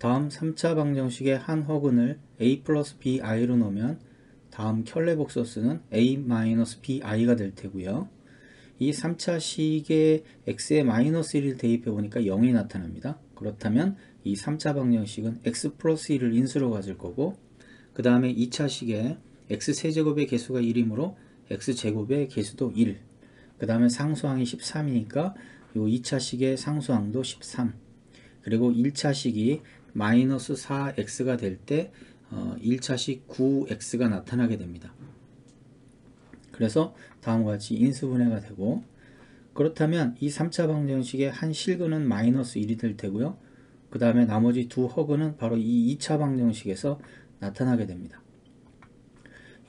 다음 3차 방정식의 한 허근을 a 플러스 bi로 놓으면 다음 켤레복소수는 a-bi가 될 테고요. 이 3차 식에 x에 마이너스 1을 대입해 보니까 0이 나타납니다. 그렇다면 이 3차 방정식은 x 플러스 1을 인수로 가질 거고, 그 다음에 2차 식에 x세제곱의 개수가 1이므로 x제곱의 개수도 1, 그 다음에 상수항이 13이니까 이 2차 식의 상수항도 13, 그리고 1차 식이 마이너스 4x가 될 때 1차 식 9x가 나타나게 됩니다. 그래서 다음과 같이 인수분해가 되고, 그렇다면 이 3차 방정식의 한 실근은 마이너스 1이 될 테고요. 그 다음에 나머지 두 허근은 바로 이 2차 방정식에서 나타나게 됩니다.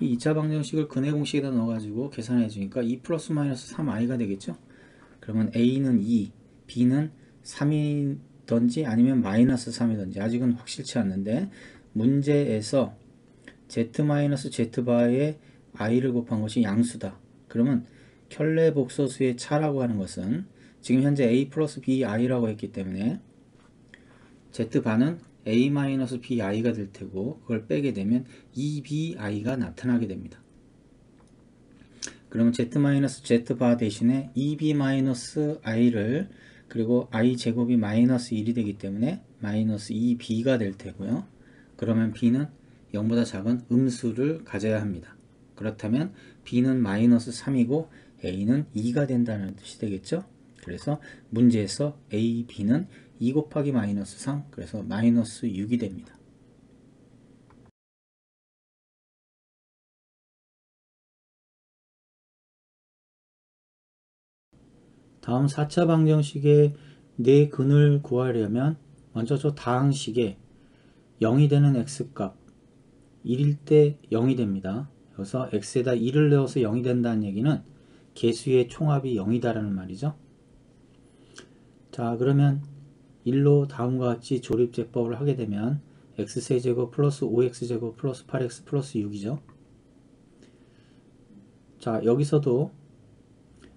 이 2차 방정식을 근해 공식에다 넣어가지고 계산해 주니까 2 플러스 마이너스 3i가 되겠죠. 그러면 a는 2, b는 3이든지 아니면 마이너스 3이든지 아직은 확실치 않는데, 문제에서 z-z바에 i를 곱한 것이 양수다. 그러면 켤레복소수의 차라고 하는 것은 지금 현재 a 플러스 bi라고 했기 때문에 z바는 a-bi가 될 테고, 그걸 빼게 되면 2bi가 나타나게 됩니다. 그러면 z-z바 대신에 2b-i를 그리고 i제곱이 마이너스 1이 되기 때문에 마이너스 2b가 될 테고요. 그러면 b는 0보다 작은 음수를 가져야 합니다. 그렇다면 b는 마이너스 3이고 a는 2가 된다는 뜻이 되겠죠. 그래서 문제에서 a, b는 2 곱하기 마이너스 3, 그래서 마이너스 6이 됩니다. 다음 4차 방정식의 네 근을 구하려면 먼저 저 다항식에 0이 되는 x값 1일 때 0이 됩니다. 여기서 x에다 1을 넣어서 0이 된다는 얘기는 개수의 총합이 0이다라는 말이죠. 자, 그러면 1로 다음과 같이 조립제법을 하게 되면 x세제곱 플러스 5x제곱 플러스 8x 플러스 6이죠. 자, 여기서도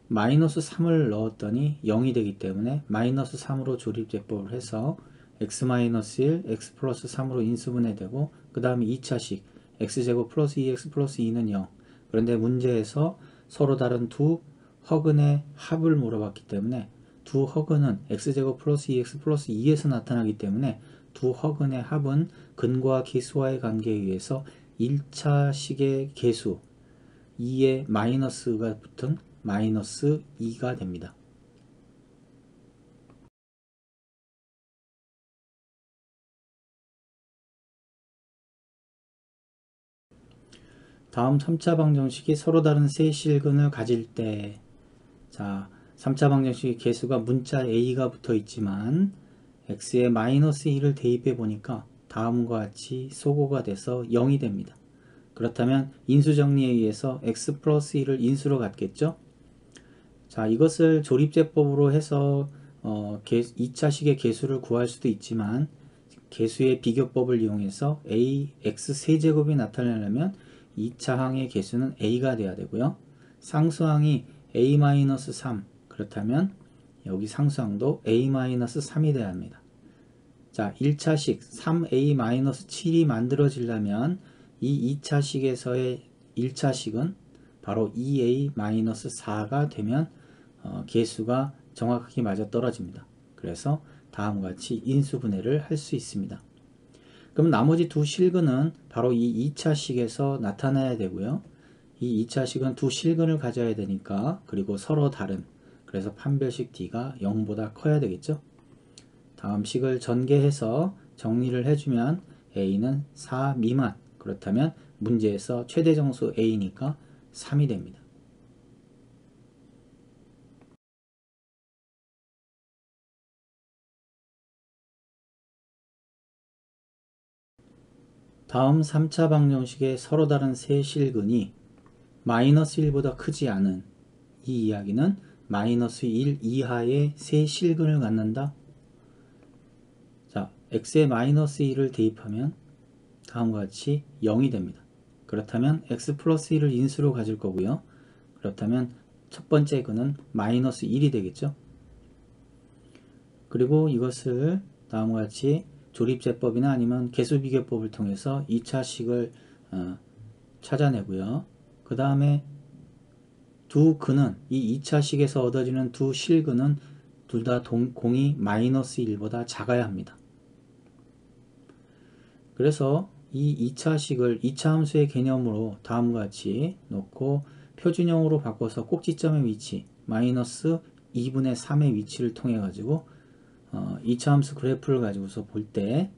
마이너스 3을 넣었더니 0이 되기 때문에 마이너스 3으로 조립제법을 해서 x-1, x 플러스 3으로 인수분해되고, 그 다음에 2차식 x제곱 플러스 2x 플러스 2는 0. 그런데 문제에서 서로 다른 두 허근의 합을 물어봤기 때문에 두 허근은 x제곱 플러스 2x 플러스 2에서 나타나기 때문에 두 허근의 합은 근과 개수와의 관계에 의해서 1차식의 개수 2에 마이너스가 붙은 마이너스 2가 됩니다. 다음 3차 방정식이 서로 다른 세 실근을 가질 때, 자, 3차 방정식의 개수가 문자 a가 붙어 있지만 x에 마이너스 1을 대입해 보니까 다음과 같이 소거가 돼서 0이 됩니다. 그렇다면 인수정리에 의해서 x 플러스 1을 인수로 갖겠죠. 자, 이것을 조립제법으로 해서 2차식의 개수를 구할 수도 있지만, 개수의 비교법을 이용해서 ax 세제곱이 나타내려면 2차항의 개수는 a가 돼야 되고요. 상수항이 a-3, 그렇다면 여기 상수항도 a-3이 돼야 합니다. 자, 1차식 3a-7이 만들어지려면 이 2차식에서의 1차식은 바로 2a-4가 되면 개수가 정확하게 맞아떨어집니다. 그래서 다음과 같이 인수분해를 할 수 있습니다. 그럼 나머지 두 실근은 바로 이 2차식에서 나타나야 되고요. 이 2차식은 두 실근을 가져야 되니까, 그리고 서로 다른, 그래서 판별식 D가 0보다 커야 되겠죠. 다음 식을 전개해서 정리를 해주면 A는 4 미만, 그렇다면 문제에서 최대 정수 A니까 3이 됩니다. 다음 3차 방정식의 서로 다른 세 실근이 마이너스 1보다 크지 않은 이 이야기는 마이너스 1 이하의 세 실근을 갖는다. 자, x에 마이너스 1을 대입하면 다음과 같이 0이 됩니다. 그렇다면 x 플러스 1을 인수로 가질 거고요. 그렇다면 첫 번째 근은 마이너스 1이 되겠죠. 그리고 이것을 다음과 같이 조립제법이나 아니면 개수비교법을 통해서 2차식을 찾아내고요. 그 다음에 두 근은 이 2차식에서 얻어지는 두 실근은 둘 다 공이 마이너스 1보다 작아야 합니다. 그래서 이 2차식을 2차 함수의 개념으로 다음과 같이 놓고 표준형으로 바꿔서 꼭지점의 위치 마이너스 2분의 3의 위치를 통해 가지고 2차 함수 그래프를 가지고서 볼 때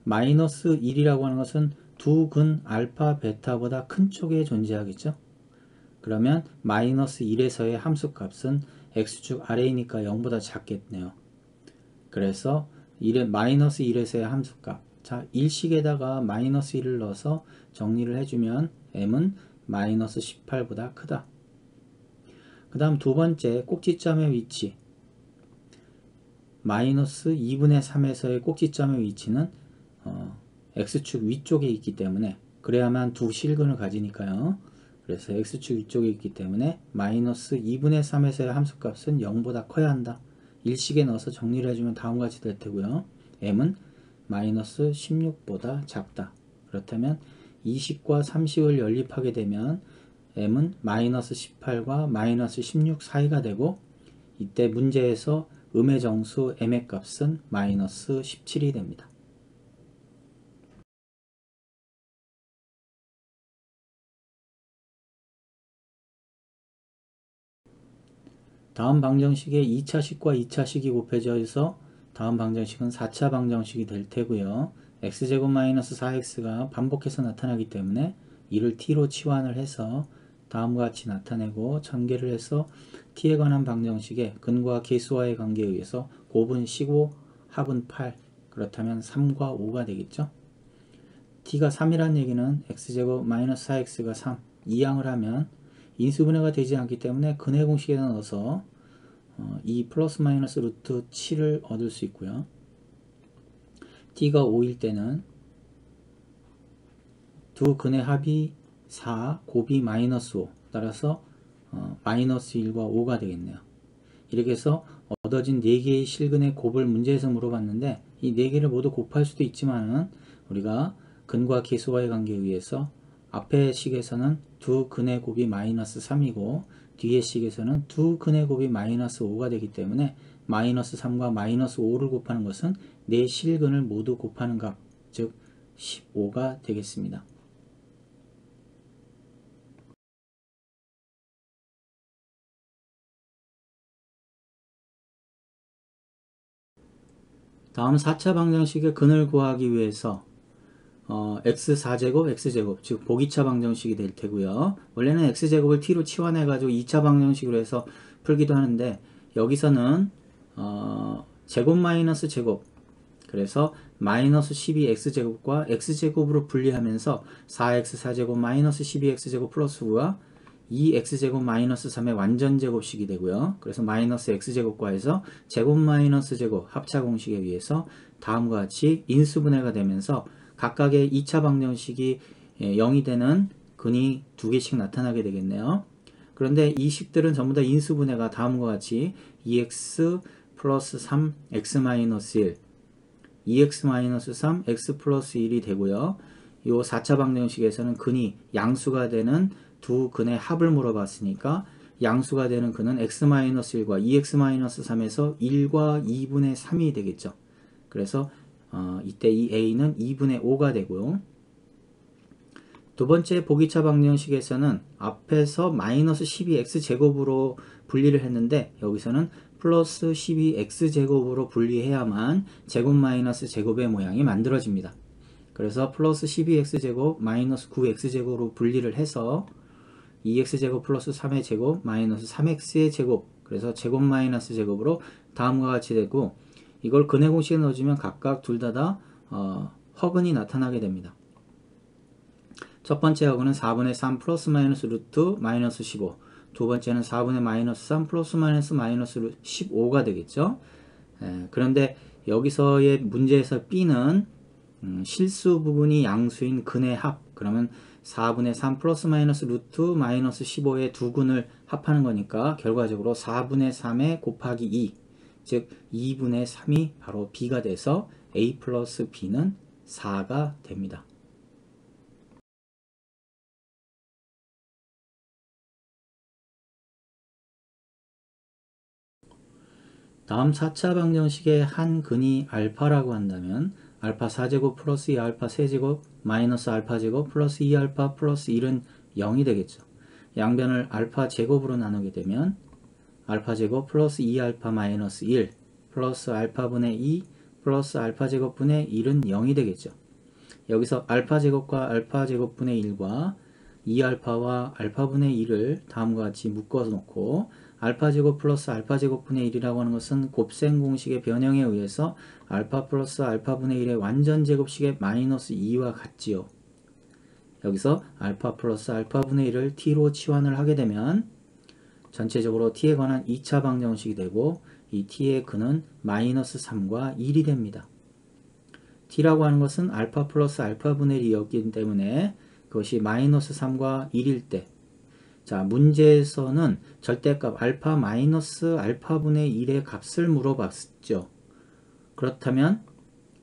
마이너스 1이라고 하는 것은 두 근 알파 베타보다 큰 쪽에 존재하겠죠. 그러면 마이너스 1에서의 함수값은 x축 아래이니까 0보다 작겠네요. 그래서 마이너스 1에서의 함수값, 자 일식에다가 마이너스 1을 넣어서 정리를 해주면 m은 마이너스 18보다 크다. 그 다음 두 번째 꼭지점의 위치 마이너스 2분의 3에서의 꼭지점의 위치는 x축 위쪽에 있기 때문에 그래야만 두 실근을 가지니까요. 그래서 x축 위쪽에 있기 때문에 마이너스 2분의 3에서의 함수값은 0보다 커야 한다. 일식에 넣어서 정리를 해주면 다음과 같이 될 테고요. m은 마이너스 16보다 작다. 그렇다면 20과 30을 연립하게 되면 m은 마이너스 18과 마이너스 16 사이가 되고 이때 문제에서 음의 정수 m의 값은 마이너스 17이 됩니다. 다음 방정식의 2차식과 2차식이 곱해져서 다음 방정식은 4차 방정식이 될 테고요. x제곱 마이너스 4x가 반복해서 나타나기 때문에 이를 t로 치환을 해서 다음과 같이 나타내고 전개를 해서 t에 관한 방정식의 근과 계수와의 관계에 의해서 곱은 15, 합은 8 그렇다면 3과 5가 되겠죠. t가 3이란 얘기는 x제곱 마이너스 4x가 3 이항을 하면 인수분해가 되지 않기 때문에 근해 공식에 넣어서 이 플러스 마이너스 루트 7을 얻을 수 있고요. t가 5일 때는 두 근의 합이 4 곱이 마이너스 5 따라서 마이너스 1과 5가 되겠네요. 이렇게 해서 얻어진 4개의 실근의 곱을 문제에서 물어봤는데 이 4개를 모두 곱할 수도 있지만은 우리가 근과 계수와의 관계에 의해서 앞의 식에서는 두 근의 곱이 마이너스 3이고 뒤의 식에서는 두 근의 곱이 마이너스 5가 되기 때문에 마이너스 3과 마이너스 5를 곱하는 것은 4실근을 모두 곱하는 값, 즉 15가 되겠습니다. 다음 4차 방정식의 근을 구하기 위해서 x4제곱, x제곱, 즉 보기차 방정식이 될 테고요. 원래는 x제곱을 t로 치환해 가지고 2차 방정식으로 해서 풀기도 하는데 여기서는 제곱 마이너스 제곱, 그래서 마이너스 12x제곱과 x제곱으로 분리하면서 4x4제곱 마이너스 12x제곱 플러스 9가 2x제곱 마이너스 3의 완전제곱식이 되고요. 그래서 마이너스 x제곱과 해서 제곱 마이너스 제곱 합차 공식에 의해서 다음과 같이 인수분해가 되면서 각각의 2차 방정식이 0이 되는 근이 두 개씩 나타나게 되겠네요. 그런데 이 식들은 전부 다 인수분해가 다음과 같이 2x 플러스 3 x 마이너스 1 2x-3 x 플러스 1이 되고요. 이 4차 방정식에서는 근이 양수가 되는 두 근의 합을 물어봤으니까 양수가 되는 근은 x-1과 2x-3에서 1과 2분의 3이 되겠죠. 그래서 이때 이 a는 2분의 5가 되고요. 두 번째 보기차 방정식에서는 앞에서 마이너스 12x제곱으로 분리를 했는데 여기서는 플러스 12x제곱으로 분리해야만 제곱 마이너스 제곱의 모양이 만들어집니다. 그래서 플러스 12x제곱 마이너스 9x제곱으로 분리를 해서 2x제곱 플러스 3의 제곱 마이너스 3x의 제곱, 그래서 제곱 마이너스 제곱으로 다음과 같이 되고 이걸 근해 공식에 넣어주면 각각 둘 다 허근이 나타나게 됩니다. 첫 번째 허근은 4분의 3 플러스 마이너스 루트 마이너스 15, 두 번째는 4분의 마이너스 3 플러스 마이너스 15가 되겠죠. 그런데 여기서의 문제에서 B는 실수 부분이 양수인 근의 합, 그러면 4분의 3 플러스 마이너스 루트 마이너스 15의 두 근을 합하는 거니까 결과적으로 4분의 3에 곱하기 2, 즉 2분의 3이 바로 b가 돼서 a 플러스 b는 4가 됩니다. 다음 4차 방정식의 한 근이 알파라고 한다면 알파 4제곱 플러스 2알파 세제곱 마이너스 알파 제곱 플러스 2알파 플러스 1은 0이 되겠죠. 양변을 알파 제곱으로 나누게 되면 알파 제곱 플러스 2알파 마이너스 1 플러스 알파분의 2 플러스 알파 제곱분의 1은 0이 되겠죠. 여기서 알파 제곱과 알파 제곱분의 1과 2알파와 알파분의 1을 다음과 같이 묶어 놓고 알파 제곱 플러스 알파 제곱분의 1이라고 하는 것은 곱셈 공식의 변형에 의해서 알파 플러스 알파분의 1의 완전 제곱식의 마이너스 2와 같지요. 여기서 알파 플러스 알파분의 1을 t로 치환을 하게 되면 전체적으로 t에 관한 2차 방정식이 되고 이 t의 근은 마이너스 3과 1이 됩니다. t라고 하는 것은 알파 플러스 알파분의 1이었기 때문에 그것이 마이너스 3과 1일 때, 자, 문제에서는 절대값 알파 마이너스 알파분의 1의 값을 물어봤죠. 그렇다면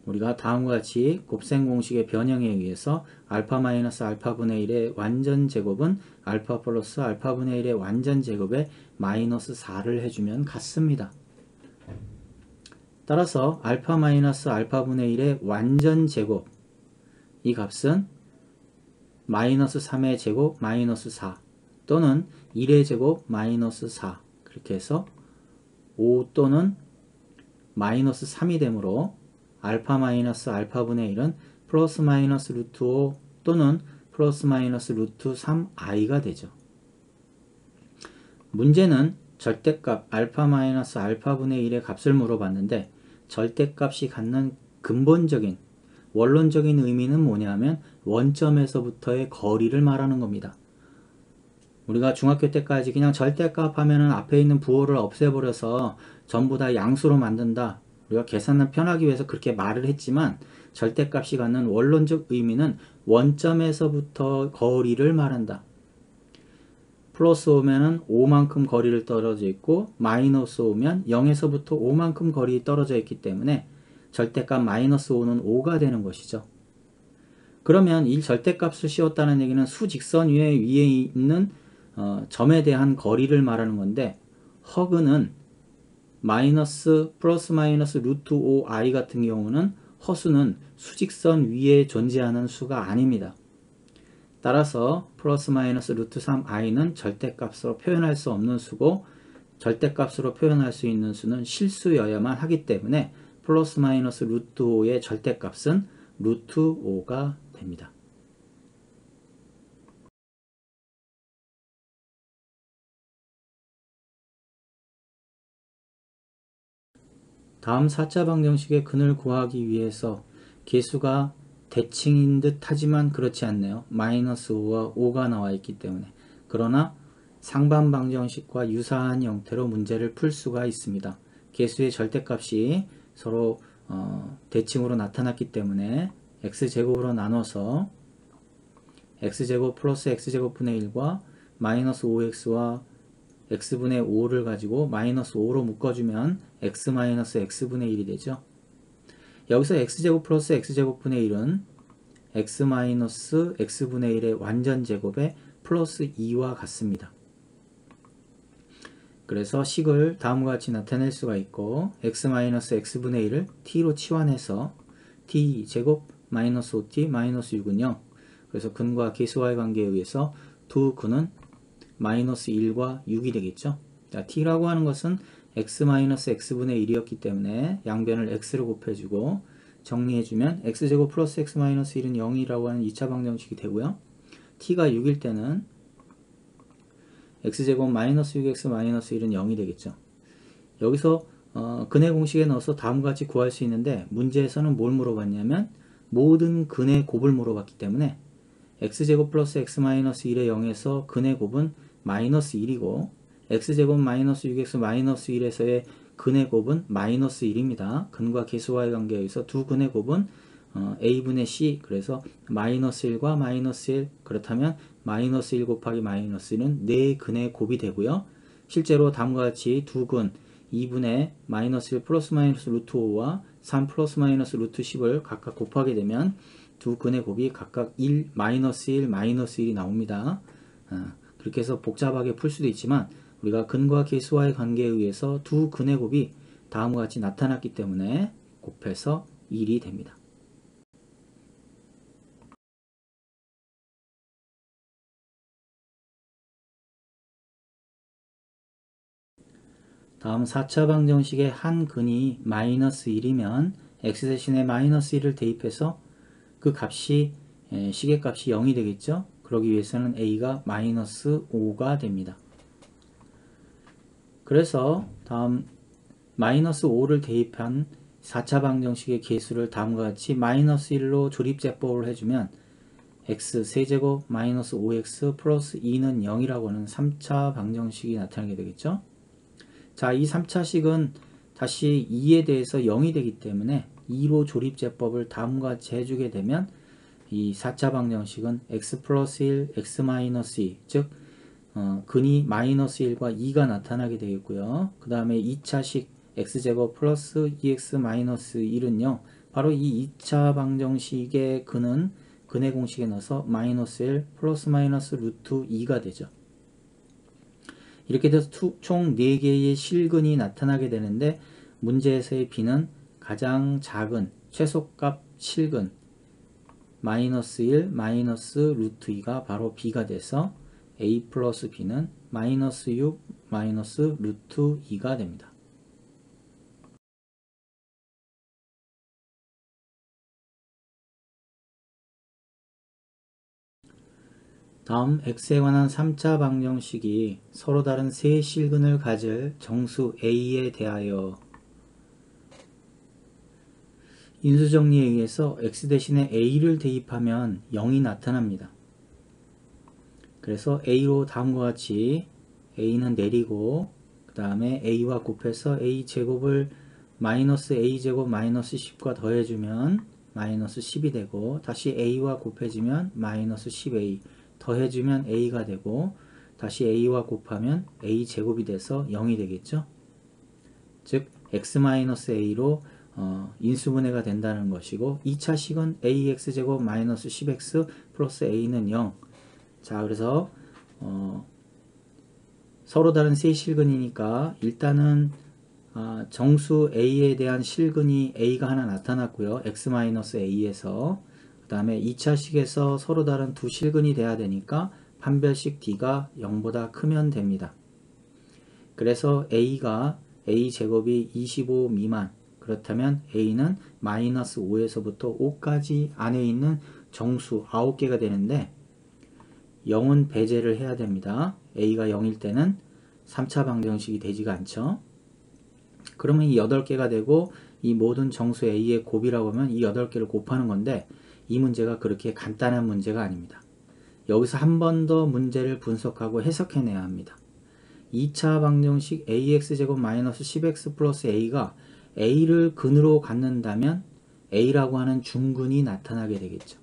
우리가 다음과 같이 곱셈 공식의 변형에 의해서 알파 마이너스 알파분의 1의 완전 제곱은 알파 플러스 알파분의 1의 완전 제곱에 마이너스 4를 해주면 같습니다. 따라서 알파 마이너스 알파분의 1의 완전 제곱, 이 값은 마이너스 3의 제곱 마이너스 4 또는 1의 제곱 마이너스 4 그렇게 해서 5 또는 마이너스 3이 되므로 알파 마이너스 알파분의 1은 플러스 마이너스 루트 5 또는 플러스 마이너스 루트 3i가 되죠. 문제는 절대값 알파 마이너스 알파분의 1의 값을 물어봤는데 절대값이 갖는 근본적인 원론적인 의미는 뭐냐면 원점에서부터의 거리를 말하는 겁니다. 우리가 중학교 때까지 그냥 절대값 하면은 앞에 있는 부호를 없애버려서 전부 다 양수로 만든다. 우리가 계산을 편하기 위해서 그렇게 말을 했지만 절대값이 갖는 원론적 의미는 원점에서부터 거리를 말한다. 플러스 오면은 5만큼 거리를 떨어져 있고 마이너스 오면 0에서부터 5만큼 거리 떨어져 있기 때문에 절대값 마이너스 5는 5가 되는 것이죠. 그러면 이 절대값을 씌웠다는 얘기는 수직선 위에 있는 점에 대한 거리를 말하는 건데 허그는 마이너스 플러스 마이너스 루트 5i 같은 경우는 허수는 수직선 위에 존재하는 수가 아닙니다. 따라서 플러스 마이너스 루트 3i는 절대값으로 표현할 수 없는 수고 절대값으로 표현할 수 있는 수는 실수여야만 하기 때문에 플러스 마이너스 루트 5의 절대값은 루트 5가 됩니다. 다음 4차 방정식의 근을 구하기 위해서 계수가 대칭인 듯 하지만 그렇지 않네요. 마이너스 5와 5가 나와 있기 때문에. 그러나 상반 방정식과 유사한 형태로 문제를 풀 수가 있습니다. 계수의 절대값이 서로 대칭으로 나타났기 때문에 x제곱으로 나눠서 x제곱 플러스 x제곱분의 1과 마이너스 5x와 x분의 5를 가지고 마이너스 5로 묶어주면 x 마이너스 x분의 1이 되죠. 여기서 x제곱 플러스 x제곱분의 1은 x 마이너스 x분의 1의 완전 제곱에 플러스 2와 같습니다. 그래서 식을 다음과 같이 나타낼 수가 있고 x 마이너스 x분의 1을 t로 치환해서 t제곱 마이너스 5t 마이너스 6은 0. 그래서 근과 계수와의 관계에 의해서 두 근은 마이너스 1과 6이 되겠죠. 자, t라고 하는 것은 x 마이너스 x분의 1이었기 때문에 양변을 x로 곱해주고 정리해주면 x제곱 플러스 x 마이너스 1은 0이라고 하는 2차 방정식이 되고요. t가 6일 때는 x제곱 마이너스 6x 마이너스 1은 0이 되겠죠. 여기서 근의 공식에 넣어서 다음과 같이 구할 수 있는데 문제에서는 뭘 물어봤냐면 모든 근의 곱을 물어봤기 때문에 x제곱 플러스 x 마이너스 1의 0에서 근의 곱은 마이너스 1이고 x제곱 마이너스 6x 마이너스 1에서의 근의 곱은 마이너스 1입니다. 근과 계수와의 관계에 의해서 두 근의 곱은 a분의 c 그래서 마이너스 1과 마이너스 1 그렇다면 마이너스 1 곱하기 마이너스 1은 4근의 곱이 되고요. 실제로 다음과 같이 두 근 2분의 마이너스 1 플러스 마이너스 루트 5와 3 플러스 마이너스 루트 10을 각각 곱하게 되면 두 근의 곱이 각각 1, 마이너스 1, 마이너스 1이 나옵니다. 그렇게 해서 복잡하게 풀 수도 있지만 우리가 근과 계수와의 관계에 의해서 두 근의 곱이 다음과 같이 나타났기 때문에 곱해서 1이 됩니다. 다음 4차 방정식의 한 근이 마이너스 1이면 x 대신에 마이너스 1을 대입해서 그 값이 시계값이 0이 되겠죠. 그러기 위해서는 a가 마이너스 5가 됩니다. 그래서 다음 마이너스 5를 대입한 4차 방정식의 계수를 다음과 같이 마이너스 1로 조립제법을 해주면 x 세제곱 마이너스 5x 플러스 2는 0이라고 하는 3차 방정식이 나타나게 되겠죠. 자, 이 3차식은 다시 2에 대해서 0이 되기 때문에 2로 조립제법을 다음과 같이 해주게 되면 이 4차 방정식은 x 플러스 1, x 마이너스 2, 즉 근이 마이너스 1과 2가 나타나게 되겠고요. 그 다음에 2차식 x제곱 플러스 2x 마이너스 1은요. 바로 이 2차 방정식의 근은 근의 공식에 넣어서 마이너스 1 플러스 마이너스 루트 2가 되죠. 이렇게 돼서 총 4개의 실근이 나타나게 되는데 문제에서의 b는 가장 작은 최소값 실근 마이너스 1 마이너스 루트 2가 바로 b가 돼서 a 플러스 b는 마이너스 6 마이너스 루트 2가 됩니다. 다음 x에 관한 3차 방정식이 서로 다른 세 실근을 가질 정수 a에 대하여 인수정리에 의해서 x 대신에 a를 대입하면 0이 나타납니다. 그래서 a로 다음과 같이 a는 내리고 그 다음에 a와 곱해서 a 제곱을 마이너스 a 제곱 마이너스 10과 더해주면 마이너스 10이 되고 다시 a와 곱해지면 마이너스 10a 더해주면 a가 되고 다시 a와 곱하면 a 제곱이 돼서 0이 되겠죠. 즉 x-a로 인수분해가 된다는 것이고 2차식은 ax제곱 마이너스 10x 플러스 a는 0. 자, 그래서 서로 다른 세 실근이니까 일단은 정수 a에 대한 실근이 a가 하나 나타났고요. x-a에서 그 다음에 2차식에서 서로 다른 두 실근이 돼야 되니까 판별식 d가 0보다 크면 됩니다. 그래서 a가 a제곱이 25 미만 그렇다면 a는 마이너스 5에서부터 5까지 안에 있는 정수 9개가 되는데 0은 배제를 해야 됩니다. a가 0일 때는 3차 방정식이 되지가 않죠. 그러면 이 8개가 되고 이 모든 정수 a의 곱이라고 하면 이 8개를 곱하는 건데 이 문제가 그렇게 간단한 문제가 아닙니다. 여기서 한 번 더 문제를 분석하고 해석해내야 합니다. 2차 방정식 ax제곱 마이너스 10x 플러스 a가 a를 근으로 갖는다면 a라고 하는 중근이 나타나게 되겠죠.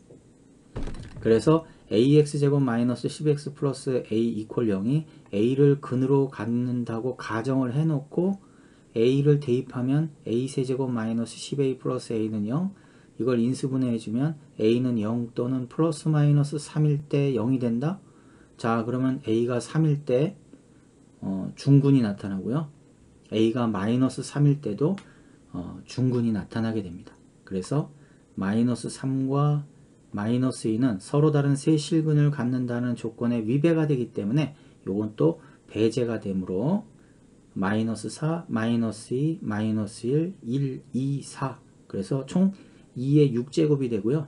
그래서 ax제곱 마이너스 10x 플러스 a 이퀄 0이 a를 근으로 갖는다고 가정을 해놓고 a를 대입하면 a 세제곱 마이너스 10a 플러스 a는 0 이걸 인수분해해주면 a는 0 또는 플러스 마이너스 3일 때 0이 된다. 자, 그러면 a가 3일 때 중근이 나타나고요. a가 마이너스 3일 때도 중근이 나타나게 됩니다. 그래서 마이너스 3과 마이너스 2는 서로 다른 세 실근을 갖는다는 조건에 위배가 되기 때문에 요건 또 배제가 되므로 마이너스 4, 마이너스 2, 마이너스 1, 1, 2, 4 그래서 총 2의 6제곱이 되고요.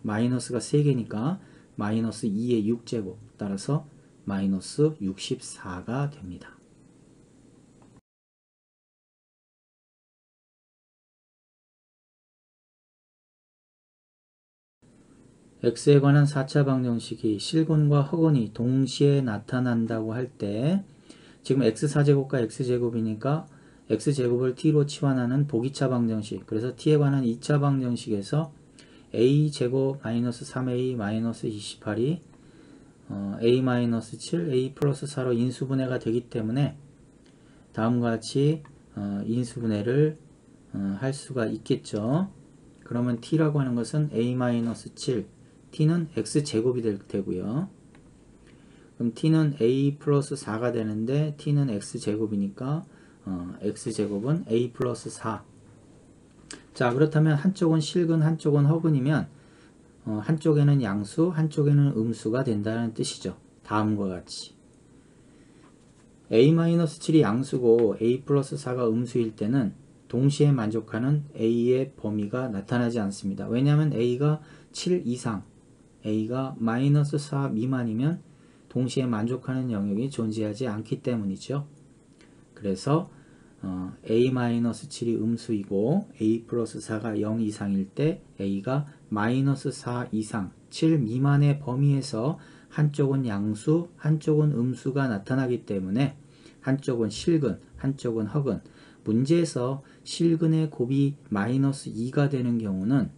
마이너스가 3개니까 마이너스 2의 6제곱 따라서 마이너스 64가 됩니다. x에 관한 4차 방정식이 실근과 허근이 동시에 나타난다고 할 때 지금 x4제곱과 x제곱이니까 x제곱을 t로 치환하는 보기차 방정식 그래서 t에 관한 2차 방정식에서 a제곱 마이너스 3a 마이너스 28이 a 마이너스 7 a 플러스 4로 인수분해가 되기 때문에 다음과 같이 인수분해를 할 수가 있겠죠. 그러면 t라고 하는 것은 a-7, t는 x제곱이 되고요. 그럼 t는 a 플러스 4가 되는데 t는 x제곱이니까 x제곱은 a 플러스 4. 자, 그렇다면 한쪽은 실근 한쪽은 허근이면 한쪽에는 양수 한쪽에는 음수가 된다는 뜻이죠. 다음과 같이 a-7이 양수고 a 플러스 4가 음수일 때는 동시에 만족하는 a의 범위가 나타나지 않습니다. 왜냐하면 a가 7 이상, a가 마이너스 4 미만이면 동시에 만족하는 영역이 존재하지 않기 때문이죠. 그래서 a-7이 음수이고 a 플러스 4가 0 이상일 때 a가 마이너스 4 이상 7 미만의 범위에서 한쪽은 양수 한쪽은 음수가 나타나기 때문에 한쪽은 실근 한쪽은 허근. 문제에서 실근의 곱이 마이너스 2가 되는 경우는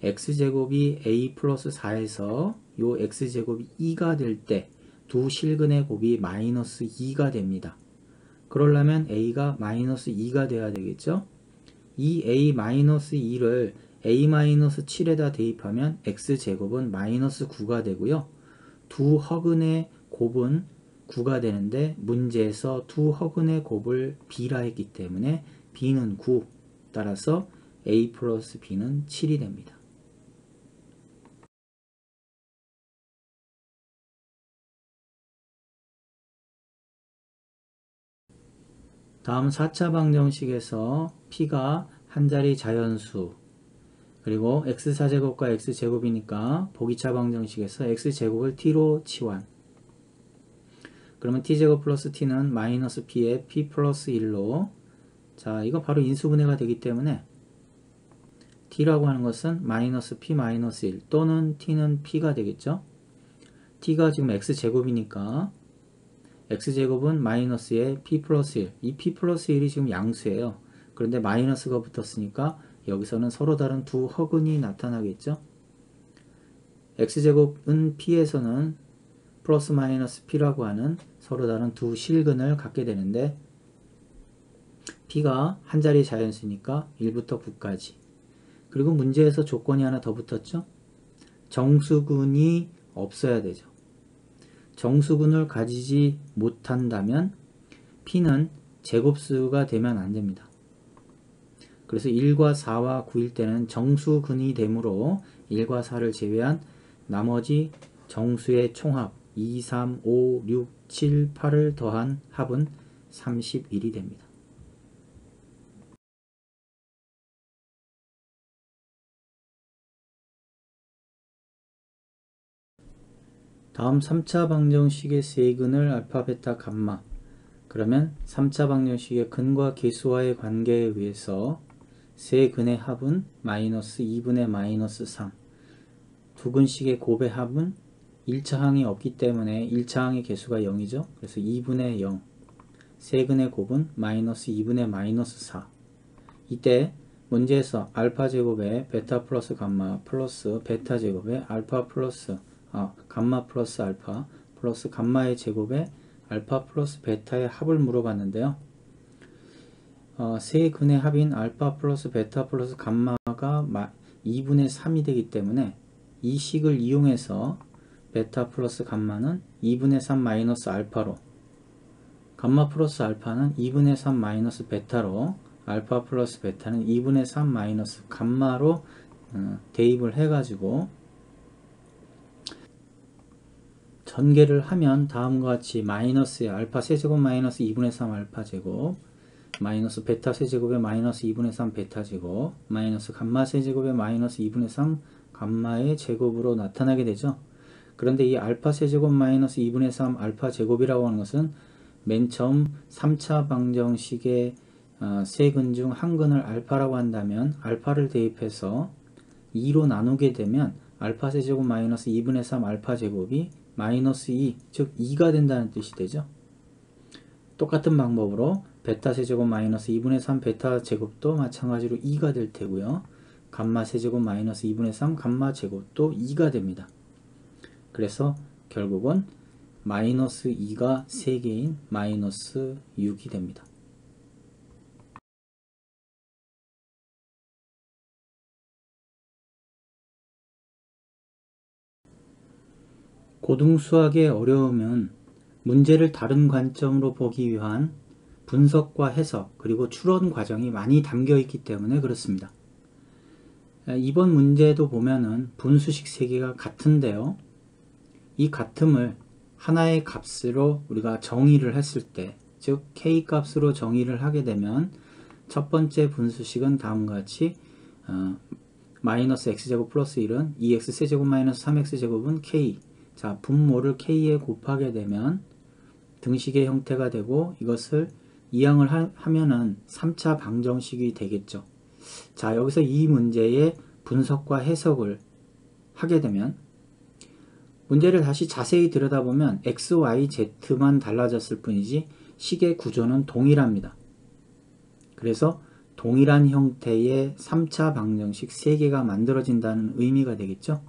x제곱이 a 플러스 4에서 요 x제곱이 2가 될 때 두 실근의 곱이 마이너스 2가 됩니다. 그러려면 a가 마이너스 2가 돼야 되겠죠. 이 a-2를 a-7에다 대입하면 x제곱은 마이너스 9가 되고요. 두 허근의 곱은 9가 되는데 문제에서 두 허근의 곱을 b라 했기 때문에 b는 9, 따라서 a 플러스 b는 7이 됩니다. 다음 4차 방정식에서 p가 한자리 자연수 그리고 x4제곱과 x제곱이니까 보기차 방정식에서 x제곱을 t로 치환. 그러면 t제곱 플러스 t는 마이너스 p에 p 플러스 1로, 자 이거 바로 인수분해가 되기 때문에 t라고 하는 것은 마이너스 p 마이너스 1 또는 t는 p가 되겠죠. t가 지금 x제곱이니까 x제곱은 마이너스에 p 플러스 1, 이 p 플러스 1이 지금 양수예요. 그런데 마이너스가 붙었으니까 여기서는 서로 다른 두 허근이 나타나겠죠. x제곱은 p에서는 플러스 마이너스 p라고 하는 서로 다른 두 실근을 갖게 되는데 p가 한자리 자연수니까 1부터 9까지. 그리고 문제에서 조건이 하나 더 붙었죠. 정수근이 없어야 되죠. 정수근을 가지지 못한다면 p는 제곱수가 되면 안됩니다. 그래서 1과 4와 9일 때는 정수근이 되므로 1과 4를 제외한 나머지 정수의 총합 2, 3, 5, 6, 7, 8을 더한 합은 31이 됩니다. 다음 3차 방정식의 세근을 알파, 베타, 감마. 그러면 3차 방정식의 근과 계수와의 관계에 의해서 세 근의 합은 마이너스 2분의 마이너스 3. 두 근식의 곱의 합은 1차 항이 없기 때문에 1차 항의 개수가 0이죠. 그래서 2분의 0. 세 근의 곱은 마이너스 2분의 마이너스 4. 이때 문제에서 알파 제곱에 베타 플러스 감마 플러스 베타 제곱에 알파 플러스 감마 플러스 알파 플러스 감마의 제곱에 알파 플러스 베타의 합을 물어봤는데요. 세 근의 합인 알파 플러스 베타 플러스 감마가 2분의 3이 되기 때문에 이 식을 이용해서 베타 플러스 감마는 2분의 3 마이너스 알파로, 감마 플러스 알파는 2분의 3 마이너스 베타로, 알파 플러스 베타는 2분의 3 마이너스 감마로 대입을 해가지고 전개를 하면 다음과 같이 마이너스의 알파 세제곱 마이너스 2분의 3 알파 제곱 마이너스 베타 세제곱에 마이너스 2분의 3 베타 제곱 마이너스 감마 세제곱에 마이너스 2분의 3 감마의 제곱으로 나타나게 되죠. 그런데 이 알파 세제곱 마이너스 2분의 3 알파 제곱이라고 하는 것은 맨 처음 3차 방정식의 세 근 중 한 근을 알파라고 한다면 알파를 대입해서 2로 나누게 되면 알파 세제곱 마이너스 2분의 3 알파 제곱이 마이너스 2, 즉 2가 된다는 뜻이 되죠. 똑같은 방법으로 베타 세제곱 마이너스 2분의 3 베타 제곱도 마찬가지로 2가 될 테고요. 감마 세제곱 마이너스 2분의 3 감마 제곱도 2가 됩니다. 그래서 결국은 마이너스 2가 3개인 마이너스 6이 됩니다. 고등수학의 어려움은 문제를 다른 관점으로 보기 위한 분석과 해석 그리고 추론 과정이 많이 담겨 있기 때문에 그렇습니다. 이번 문제도 보면은 분수식 3개가 같은데요. 이 같음을 하나의 값으로 우리가 정의를 했을 때, 즉 k 값으로 정의를 하게 되면 첫 번째 분수식은 다음과 같이 마이너스 x제곱 플러스 1은 2x 세제곱 마이너스 3x제곱은 k. 자, 분모를 k에 곱하게 되면 등식의 형태가 되고 이것을 이항을 하면은 3차 방정식이 되겠죠. 자, 여기서 이 문제의 분석과 해석을 하게 되면 문제를 다시 자세히 들여다보면 x, y, z만 달라졌을 뿐이지 식의 구조는 동일합니다. 그래서 동일한 형태의 3차 방정식 3개가 만들어진다는 의미가 되겠죠.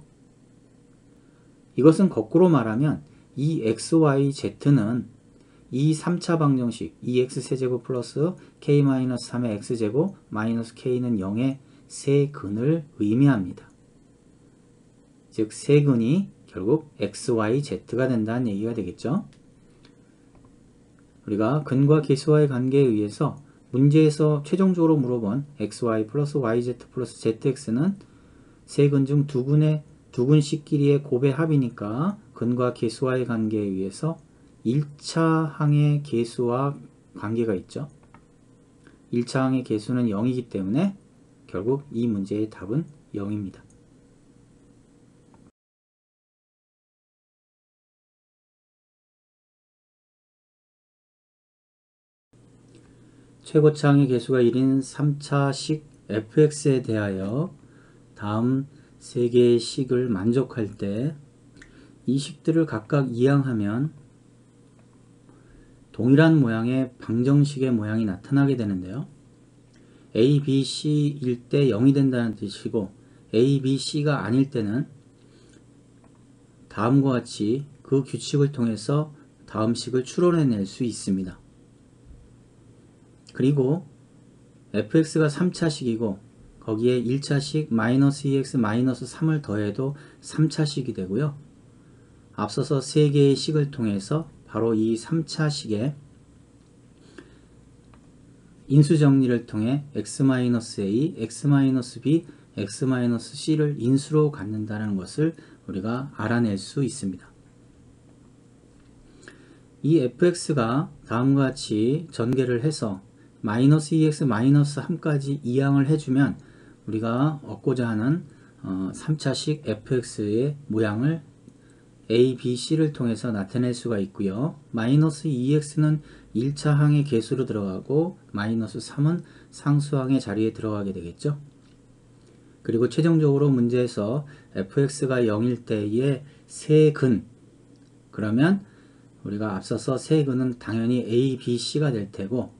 이것은 거꾸로 말하면 이 x, y, z는 이 3차 방정식 2x 세제곱 플러스 k-3의 x제곱 마이너스 k는 0의 세근을 의미합니다. 즉 세근이 결국 x, y, z가 된다는 얘기가 되겠죠. 우리가 근과 계수와의 관계에 의해서 문제에서 최종적으로 물어본 xy 플러스 yz 플러스 zx는 세 근 중 두 근씩끼리의 곱의 합이니까 근과 계수와의 관계에 의해서 1차 항의 계수와 관계가 있죠. 1차 항의 계수는 0이기 때문에 결국 이 문제의 답은 0입니다. 최고차 항의 계수가 1인 3차식 fx에 대하여 다음 3개의 식을 만족할 때 이 식들을 각각 이항하면 동일한 모양의 방정식의 모양이 나타나게 되는데요. a, b, c일 때 0이 된다는 뜻이고 a, b, c가 아닐 때는 다음과 같이 그 규칙을 통해서 다음 식을 추론해낼 수 있습니다. 그리고 fx가 3차식이고 거기에 1차식 마이너스 2x 마이너스 3을 더해도 3차식이 되고요. 앞서서 3개의 식을 통해서 바로 이 3차식의 인수정리를 통해 x-a, x-b, x-c를 인수로 갖는다는 것을 우리가 알아낼 수 있습니다. 이 fx가 다음과 같이 전개를 해서 마이너스 2x 마이너스 3까지 이항을 해주면 우리가 얻고자 하는 3차식 fx의 모양을 a, b, c를 통해서 나타낼 수가 있고요. 마이너스 2x는 1차 항의 계수로 들어가고 마이너스 3은 상수항의 자리에 들어가게 되겠죠. 그리고 최종적으로 문제에서 fx가 0일 때의 세근, 그러면 우리가 앞서서 세근은 당연히 a, b, c가 될 테고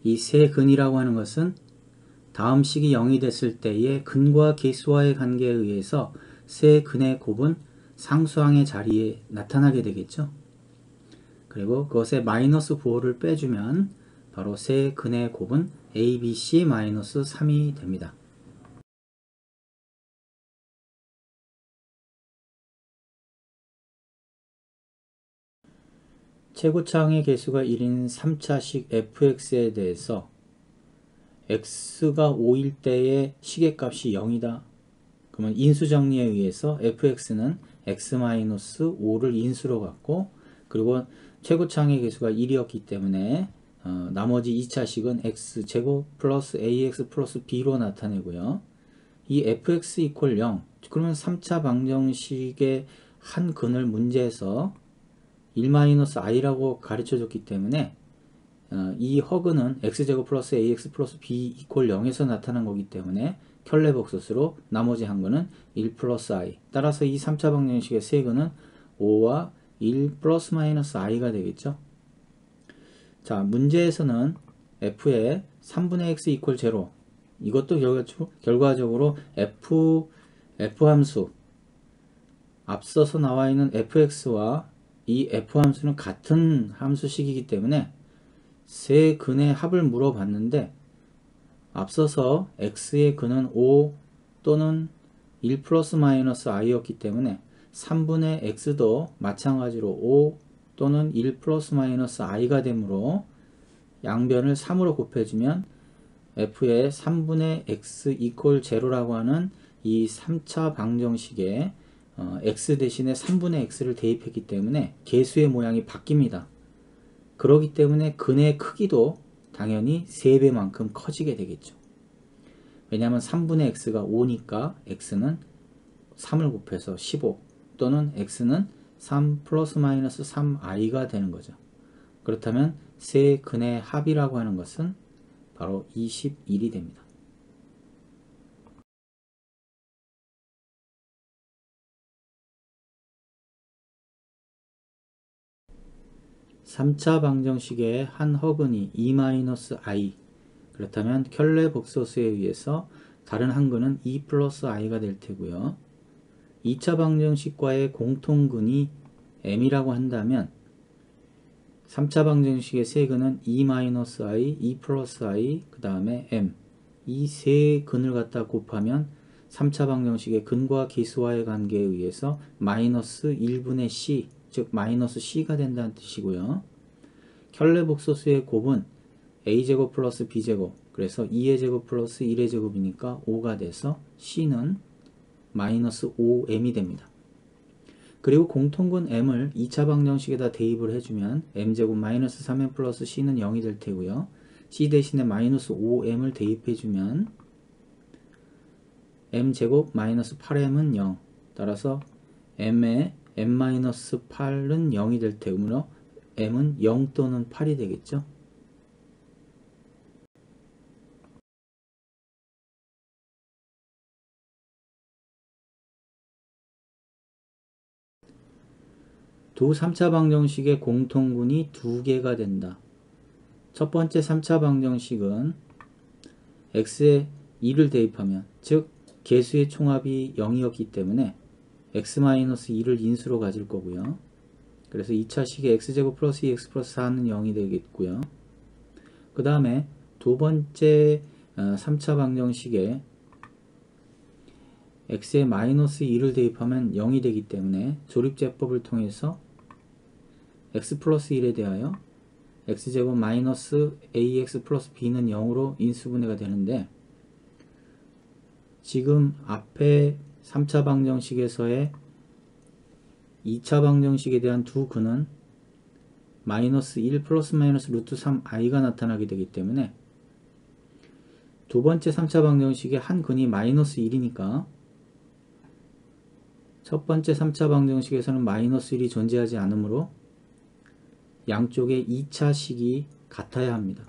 이 세근이라고 하는 것은 다음 식이 0이 됐을 때의 근과 계수와의 관계에 의해서 세근의 곱은 상수항의 자리에 나타나게 되겠죠. 그리고 그것에 마이너스 부호를 빼주면 바로 세근의 곱은 abc 마이너스 3이 됩니다. 최고차 항의 계수가 1인 3차식 fx에 대해서 x가 5일 때의 식의 값이 0이다. 그러면 인수정리에 의해서 fx는 x-5를 인수로 갖고 그리고 최고차 항의 계수가 1이었기 때문에 나머지 2차식은 x제곱 플러스 ax 플러스 b로 나타내고요. 이 fx 이퀄 0 그러면 3차 방정식의 한 근을 문제에서 1-i라고 가르쳐줬기 때문에 이 허근은 x제곱 플러스 ax 플러스 b 이퀄 0에서 나타난 거기 때문에 켤레복소스로 나머지 한 근은 1 플러스 i. 따라서 이 3차 방정식의 세근은 5와 1 플러스 마이너스 i가 되겠죠. 자, 문제에서는 f의 3분의 x 이퀄 0. 이것도 결과적으로 f 함수, 앞서서 나와 있는 fx와 이 f 함수는 같은 함수식이기 때문에 세 근의 합을 물어봤는데 앞서서 x의 근은 5 또는 1 플러스 마이너스 i였기 때문에 3분의 x도 마찬가지로 5 또는 1 플러스 마이너스 i가 되므로 양변을 3으로 곱해주면 f의 3분의 x 이퀄 제로라고 하는 이 3차 방정식에 x 대신에 3분의 x를 대입했기 때문에 계수의 모양이 바뀝니다. 그렇기 때문에 근의 크기도 당연히 3배만큼 커지게 되겠죠. 왜냐하면 3분의 x가 5니까 x는 3을 곱해서 15 또는 x는 3 플러스 마이너스 3i가 되는 거죠. 그렇다면 세 근의 합이라고 하는 것은 바로 21이 됩니다. 3차 방정식의 한 허근이 E-i 그렇다면 켤레 복소수에 의해서 다른 한 근은 E 플러스 i가 될 테고요. 2차 방정식과의 공통근이 m이라고 한다면 3차 방정식의 세 근은 E-i, E 플러스 i, 그 다음에 m 이 세 근을 갖다 곱하면 3차 방정식의 근과 기수와의 관계에 의해서 마이너스 1분의 c 즉 마이너스 c가 된다는 뜻이고요. 켤레 복소수의 곱은 a제곱 플러스 b제곱 그래서 2의 제곱 플러스 1의 제곱이니까 5가 돼서 c는 마이너스 5m이 됩니다. 그리고 공통근 m을 2차 방정식에다 대입을 해주면 m제곱 마이너스 3m 플러스 c는 0이 될 테고요. c 대신에 마이너스 5m을 대입해주면 m제곱 마이너스 8m은 0 따라서 m의 m-8은 0이 될 테므로 m은 0 또는 8이 되겠죠. 두 3차 방정식의 공통근이 두 개가 된다. 첫 번째 3차 방정식은 x에 2를 대입하면 즉 개수의 총합이 0이었기 때문에 x-2를 인수로 가질 거고요. 그래서 2차식의 x제곱 플러스 2x 플러스 4는 0이 되겠고요. 그 다음에 두 번째 3차 방정식에 x에 마이너스 2를 대입하면 0이 되기 때문에 조립제법을 통해서 x 플러스 1에 대하여 x제곱 마이너스 ax 플러스 b는 0으로 인수분해가 되는데 지금 앞에 3차 방정식에서의 2차 방정식에 대한 두 근은 마이너스 1 플러스 마이너스 루트 3i가 나타나게 되기 때문에 두 번째 3차 방정식의 한 근이 마이너스 1이니까 첫 번째 3차 방정식에서는 마이너스 1이 존재하지 않으므로 양쪽의 2차식이 같아야 합니다.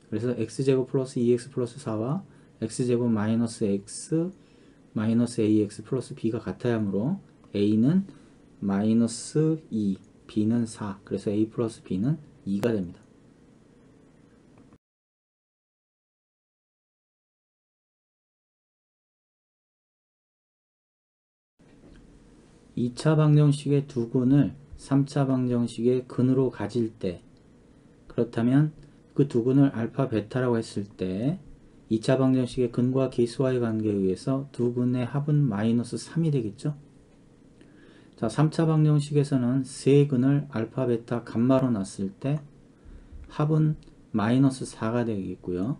그래서 x제곱 플러스 2x 플러스 4와 x제곱 마이너스 x 마이너스 ax 플러스 b가 같아야 하므로 a는 마이너스 2, b는 4 그래서 a 플러스 b는 2가 됩니다. (2차) 방정식의 두 근을 3차 방정식의 근으로 가질 때 그렇다면 그 두 근을 알파 베타라고 했을 때 2차 방정식의 근과 기수와의 관계에 의해서 두 근의 합은 마이너스 3이 되겠죠. 자, 3차 방정식에서는 세 근을 알파 베타 감마로 놨을 때 합은 마이너스 4가 되겠고요.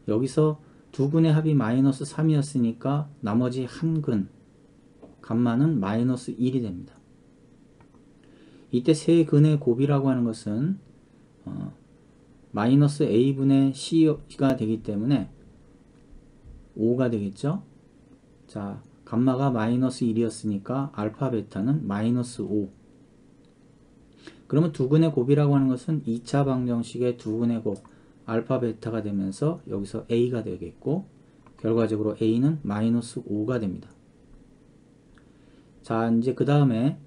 여기서 두 근의 합이 마이너스 3이었으니까 나머지 한 근 감마는 마이너스 1이 됩니다. 이때 세 근의 곱이라고 하는 것은 마이너스 a분의 c가 되기 때문에 5가 되겠죠. 자, 감마가 마이너스 1이었으니까 알파 베타는 마이너스 5. 그러면 두 근의 곱이라고 하는 것은 2차 방정식의 두 근의 곱 알파 베타가 되면서 여기서 a가 되겠고 결과적으로 a는 마이너스 5가 됩니다. 자, 이제 그 다음에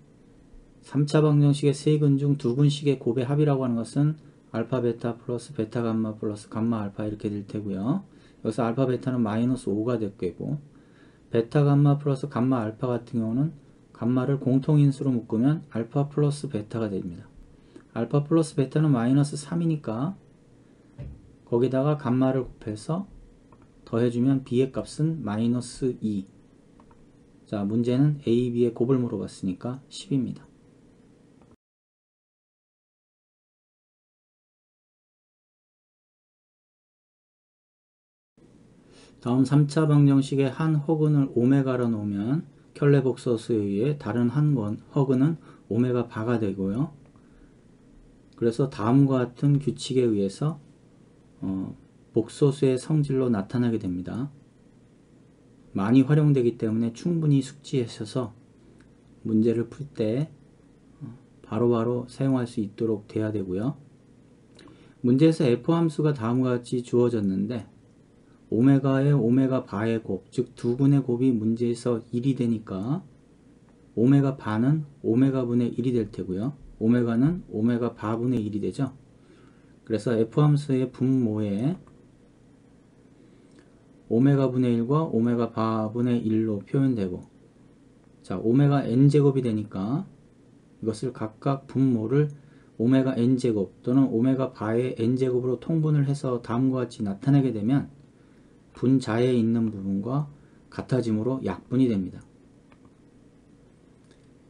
3차 방정식의 세 근 중 두 근식의 곱의 합이라고 하는 것은 알파 베타 플러스 베타 감마 플러스 감마 알파 이렇게 될 테고요. 여기서 알파 베타는 마이너스 5가 됐고 베타 감마 플러스 감마 알파 같은 경우는 감마를 공통인수로 묶으면 알파 플러스 베타가 됩니다. 알파 플러스 베타는 마이너스 3이니까 거기다가 감마를 곱해서 더해주면 b의 값은 마이너스 2. 자, 문제는 A, B의 곱을 물어봤으니까 10입니다. 다음 3차 방정식의 한 허근을 오메가로 놓으면 켤레 복소수에 의해 다른 한 허근은 오메가 바가 되고요. 그래서 다음과 같은 규칙에 의해서 복소수의 성질로 나타나게 됩니다. 많이 활용되기 때문에 충분히 숙지하셔서 문제를 풀 때 바로바로 사용할 수 있도록 돼야 되고요. 문제에서 f 함수가 다음과 같이 주어졌는데 오메가의 오메가 바의 곱, 즉 두근의 곱이 문제에서 1이 되니까 오메가 바는 오메가 분의 1이 될 테고요. 오메가는 오메가 바분의 1이 되죠. 그래서 f 함수의 분모에 오메가 분의 1과 오메가 바분의 1로 표현되고, 자, 오메가 n제곱이 되니까 이것을 각각 분모를 오메가 n제곱 또는 오메가 바의 n제곱으로 통분을 해서 다음과 같이 나타내게 되면 분자에 있는 부분과 같아짐으로 약분이 됩니다.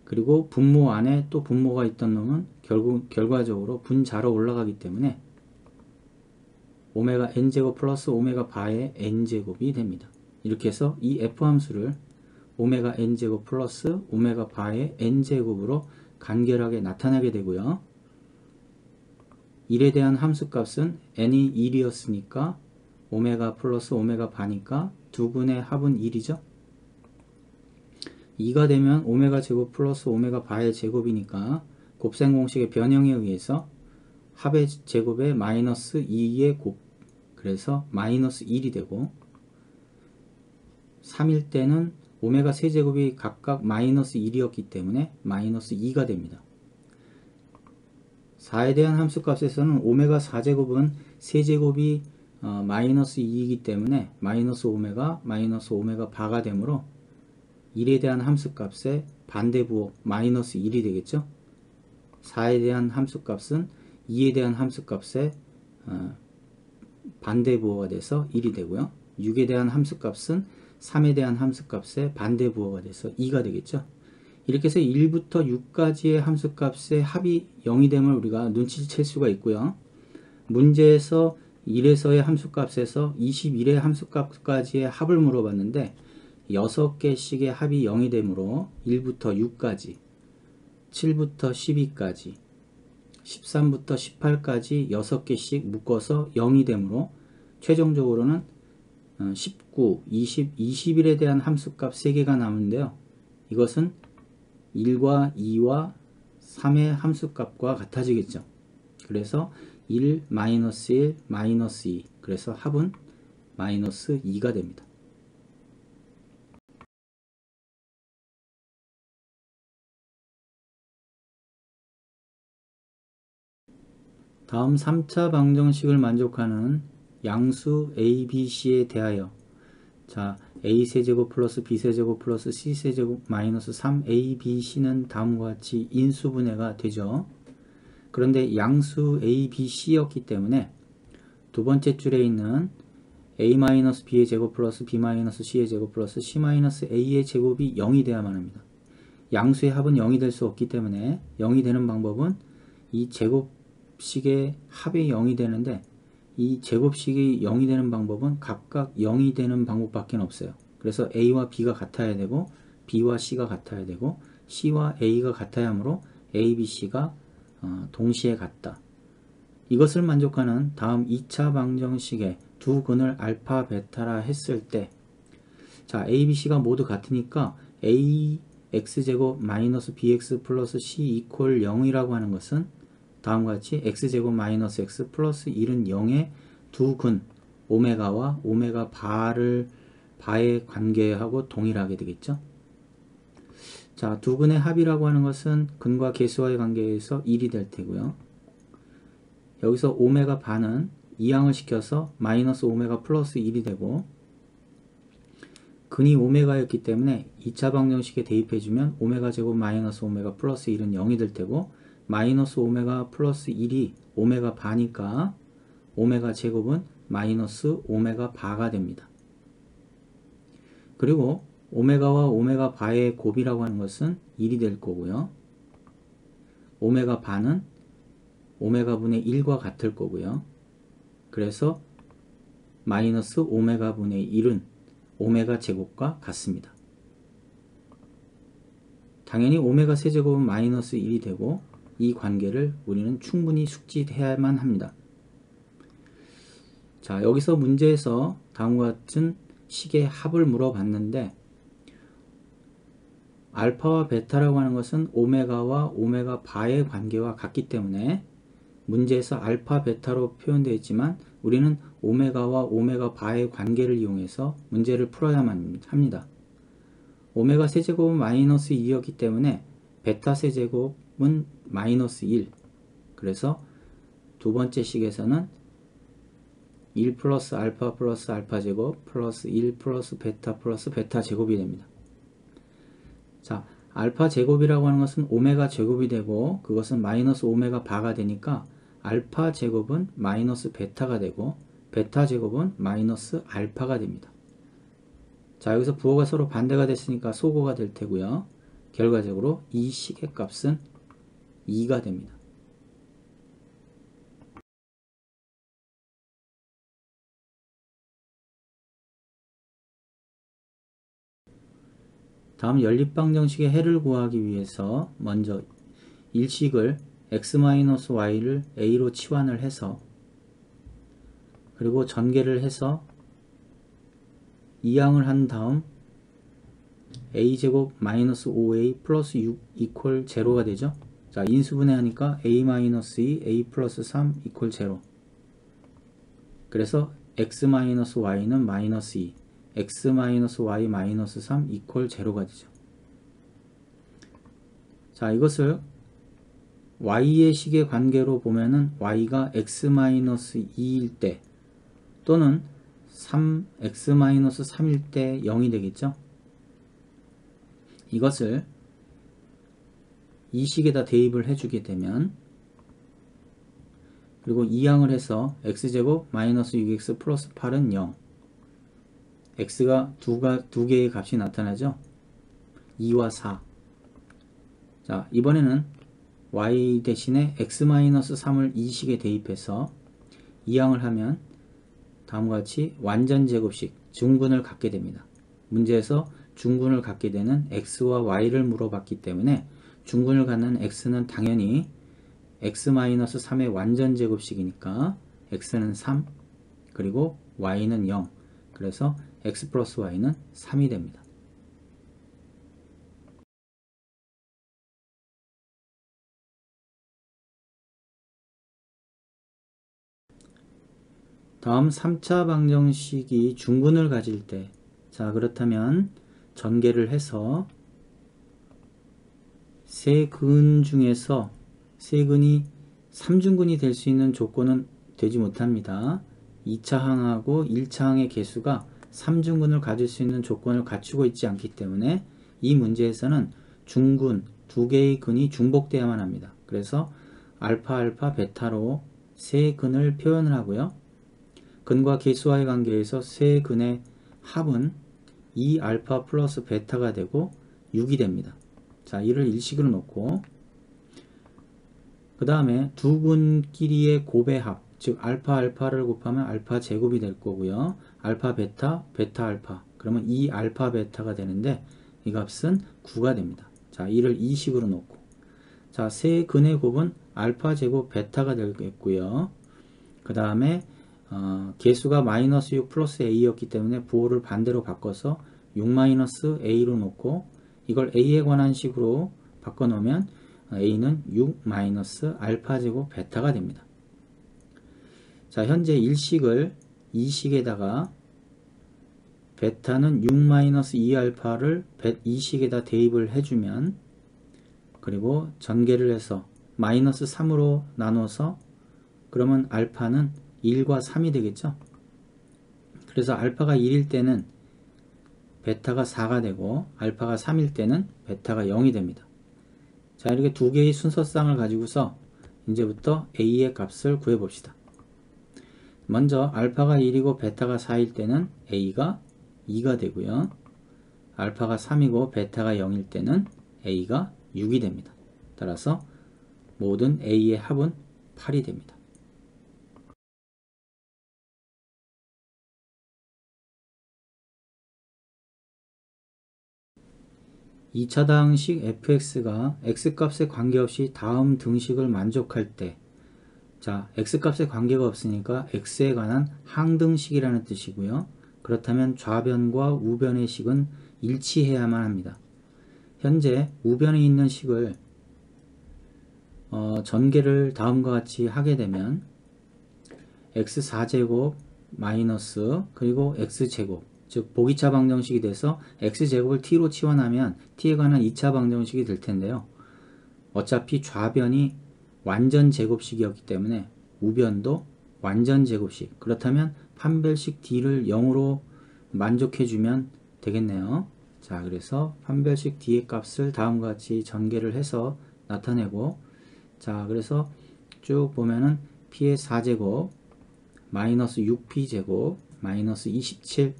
그리고 분모 안에 또 분모가 있던 놈은 결과적으로 분자로 올라가기 때문에 오메가 n제곱 플러스 오메가 바의 n제곱이 됩니다. 이렇게 해서 이 f함수를 오메가 n제곱 플러스 오메가 바의 n제곱으로 간결하게 나타나게 되고요. 1에 대한 함수값은 n이 1이었으니까 오메가 플러스 오메가 바니까 두근의 합은 1이죠. 2가 되면 오메가 제곱 플러스 오메가 바의 제곱이니까 곱셈 공식의 변형에 의해서 합의 제곱에 마이너스 2의 곱, 그래서 마이너스 1이 되고, 3일 때는 오메가 세제곱이 각각 마이너스 1이었기 때문에 마이너스 2가 됩니다. 4에 대한 함수값에서는 오메가 4제곱은 세제곱이 마이너스 2이기 때문에 마이너스 오메가 바가 되므로 1에 대한 함수값의 반대부호 마이너스 1이 되겠죠. 4에 대한 함수값은 2에 대한 함수값의 반대부호가 돼서 1이 되고요. 6에 대한 함수값은 3에 대한 함수값의 반대부호가 돼서 2가 되겠죠. 이렇게 해서 1부터 6까지의 함수값의 합이 0이 됨을 우리가 눈치챌 수가 있고요. 문제에서 1에서의 함수값에서 21의 함수값까지의 합을 물어봤는데 6개씩의 합이 0이 되므로 1부터 6까지, 7부터 12까지, 13부터 18까지 6개씩 묶어서 0이 되므로 최종적으로는 19, 20, 21에 대한 함수값 3개가 남는데요. 이것은 1과 2와 3의 함수값과 같아지겠죠. 그래서 1, 마이너스 1, 마이너스 2, 그래서 합은 마이너스 2가 됩니다. 다음 3차 방정식을 만족하는 양수 A, B, C에 대하여, 자, A세제곱 플러스 B세제곱 플러스 C세제곱 마이너스 3A, B, C는 다음과 같이 인수분해가 되죠. 그런데 양수 A, B, C였기 때문에 두 번째 줄에 있는 A-B의 제곱 플러스 B-C의 제곱 플러스 C-A의 제곱이 0이 되어야만 합니다. 양수의 합은 0이 될 수 없기 때문에 0이 되는 방법은 이 제곱식의 합이 0이 되는데, 이 제곱식이 0이 되는 방법은 각각 0이 되는 방법밖에 없어요. 그래서 A와 B가 같아야 되고 B와 C가 같아야 되고 C와 A가 같아야 하므로 A, B, C가 동시에 같다. 이것을 만족하는 다음 2차 방정식의 두 근을 알파, 베타라 했을 때, 자, A, B, C가 모두 같으니까 A x제곱 마이너스 bx 플러스 c 이퀄 0이라고 하는 것은 다음과 같이 x제곱 마이너스 x 플러스 1은 0의 두 근 오메가와 오메가 바의 관계하고 동일하게 되겠죠. 자, 두 근의 합이라고 하는 것은 근과 계수와의 관계에서 1이 될 테고요. 여기서 오메가 바는 이항을 시켜서 마이너스 오메가 플러스 1이 되고, 근이 오메가였기 때문에 2차 방정식에 대입해주면 오메가 제곱 마이너스 오메가 플러스 1은 0이 될 테고, 마이너스 오메가 플러스 1이 오메가 바니까 오메가 제곱은 마이너스 오메가 바가 됩니다. 그리고 오메가와 오메가 바의 곱이라고 하는 것은 1이 될 거고요. 오메가 바는 오메가 분의 1과 같을 거고요. 그래서 마이너스 오메가 분의 1은 오메가 제곱과 같습니다. 당연히 오메가 세제곱은 마이너스 1이 되고 이 관계를 우리는 충분히 숙지해야만 합니다. 자, 여기서 문제에서 다음과 같은 식의 합을 물어봤는데 알파와 베타라고 하는 것은 오메가와 오메가 바의 관계와 같기 때문에 문제에서 알파 베타로 표현되어 있지만 우리는 오메가와 오메가 바의 관계를 이용해서 문제를 풀어야만 합니다. 오메가 세제곱은 마이너스 2였기 때문에 베타 세제곱은 마이너스 1. 그래서 두 번째 식에서는 1 플러스 알파 제곱 플러스 1 플러스 베타 제곱이 됩니다. 자, 알파 제곱이라고 하는 것은 오메가 제곱이 되고 그것은 마이너스 오메가 바가 되니까 알파 제곱은 마이너스 베타가 되고 베타 제곱은 마이너스 알파가 됩니다. 자, 여기서 부호가 서로 반대가 됐으니까 소거가 될 테고요. 결과적으로 이 식의 값은 2가 됩니다. 다음 연립방정식의 해를 구하기 위해서 먼저 일식을 x-y를 a로 치환을 해서 그리고 전개를 해서 이항을 한 다음 a제곱 마이너스 5a 플러스 6 이퀄 제로가 되죠. 자, 인수분해하니까 a 마이너스 2 a 플러스 3 이퀄 제로. 그래서 x 마이너스 y는 마이너스 2 x 마이너스 y 마이너스 3 이퀄 제로가 되죠. 자, 이것을 y의 식의 관계로 보면은 y가 x 마이너스 2일 때 또는 x 마이너스 3일 때 0이 되겠죠. 이것을 이 식에다 대입을 해주게 되면 그리고 이항을 해서 x제곱 마이너스 6x 플러스 8은 0 x가 두 개의 값이 나타나죠. 2와 4. 자, 이번에는 y 대신에 x-3을 이 식에 대입해서 이항을 하면 다음과 같이 완전 제곱식 중근을 갖게 됩니다. 문제에서 중근을 갖게 되는 x와 y를 물어봤기 때문에 중근을 갖는 x는 당연히 x-3의 완전 제곱식이니까 x는 3 그리고 y는 0. 그래서 x 플러스 y는 3이 됩니다. 다음 3차 방정식이 중근을 가질 때, 자, 그렇다면 전개를 해서 세 근 중에서 세 근이 3중근이 될 수 있는 조건은 되지 못합니다. 2차 항하고 1차 항의 개수가 3중근을 가질 수 있는 조건을 갖추고 있지 않기 때문에 이 문제에서는 중근 두 개의 근이 중복되어야만 합니다. 그래서 알파 베타로 세 근을 표현을 하고요. 근과 개수와의 관계에서 세 근의 합은 2알파 플러스 베타가 되고 6이 됩니다. 자, 이를 일식으로 놓고 그 다음에 두 근끼리의 곱의 합, 즉 알파를 곱하면 알파 제곱이 될 거고요. 알파 베타 알파, 그러면 2알파 베타가 되는데 이 값은 9가 됩니다. 자, 이를 이 식으로 놓고 자, 세 근의 곱은 알파 제곱 베타가 되겠고요. 그 다음에 개수가 마이너스 6 플러스 a였기 때문에 부호를 반대로 바꿔서 6 마이너스 a로 놓고 이걸 a에 관한 식으로 바꿔 놓으면 a는 6 마이너스 알파 제곱 베타가 됩니다. 자, 현재 1식을 2식에다가 베타는 6 마이너스 2알파를 2식에다 대입을 해주면 그리고 전개를 해서 마이너스 3으로 나눠서 그러면 알파는 1과 3이 되겠죠. 그래서 알파가 1일 때는 베타가 4가 되고 알파가 3일 때는 베타가 0이 됩니다. 자, 이렇게 두 개의 순서쌍을 가지고서 이제부터 a의 값을 구해 봅시다. 먼저 알파가 1이고 베타가 4일 때는 a가 2가 되고요. 알파가 3이고 베타가 0일 때는 a가 6이 됩니다. 따라서 모든 a의 합은 8이 됩니다. (2차당식) fx가 x값에 관계없이 다음 등식을 만족할 때, 자, x값에 관계가 없으니까 x에 관한 항등식이라는 뜻이고요. 그렇다면 좌변과 우변의 식은 일치해야만 합니다. 현재 우변에 있는 식을 전개를 다음과 같이 하게 되면 x4제곱 마이너스 그리고 x제곱, 즉 보기차 방정식이 돼서 x제곱을 t로 치환하면 t에 관한 2차 방정식이 될 텐데요. 어차피 좌변이 완전 제곱식이었기 때문에 우변도 완전 제곱식, 그렇다면 판별식 d를 0으로 만족해주면 되겠네요. 자, 그래서 판별식 d의 값을 다음과 같이 전개를 해서 나타내고, 자, 그래서 쭉 보면은 p의 4제곱 마이너스 6p제곱 마이너스 27.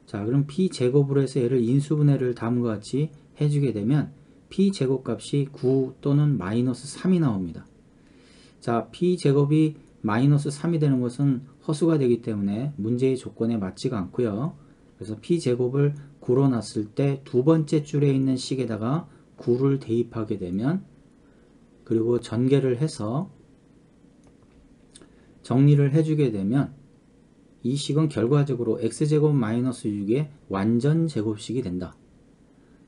자, 그럼 p제곱으로 해서 얘를 인수분해를 다음과 같이 해주게 되면 p제곱값이 9 또는 마이너스 3이 나옵니다. 자, p제곱이 마이너스 3이 되는 것은 허수가 되기 때문에 문제의 조건에 맞지가 않고요. 그래서 p제곱을 9로 놨을 때 두 번째 줄에 있는 식에다가 9를 대입하게 되면, 그리고 전개를 해서 정리를 해주게 되면 이 식은 결과적으로 x제곱 마이너스 6의 완전 제곱식이 된다.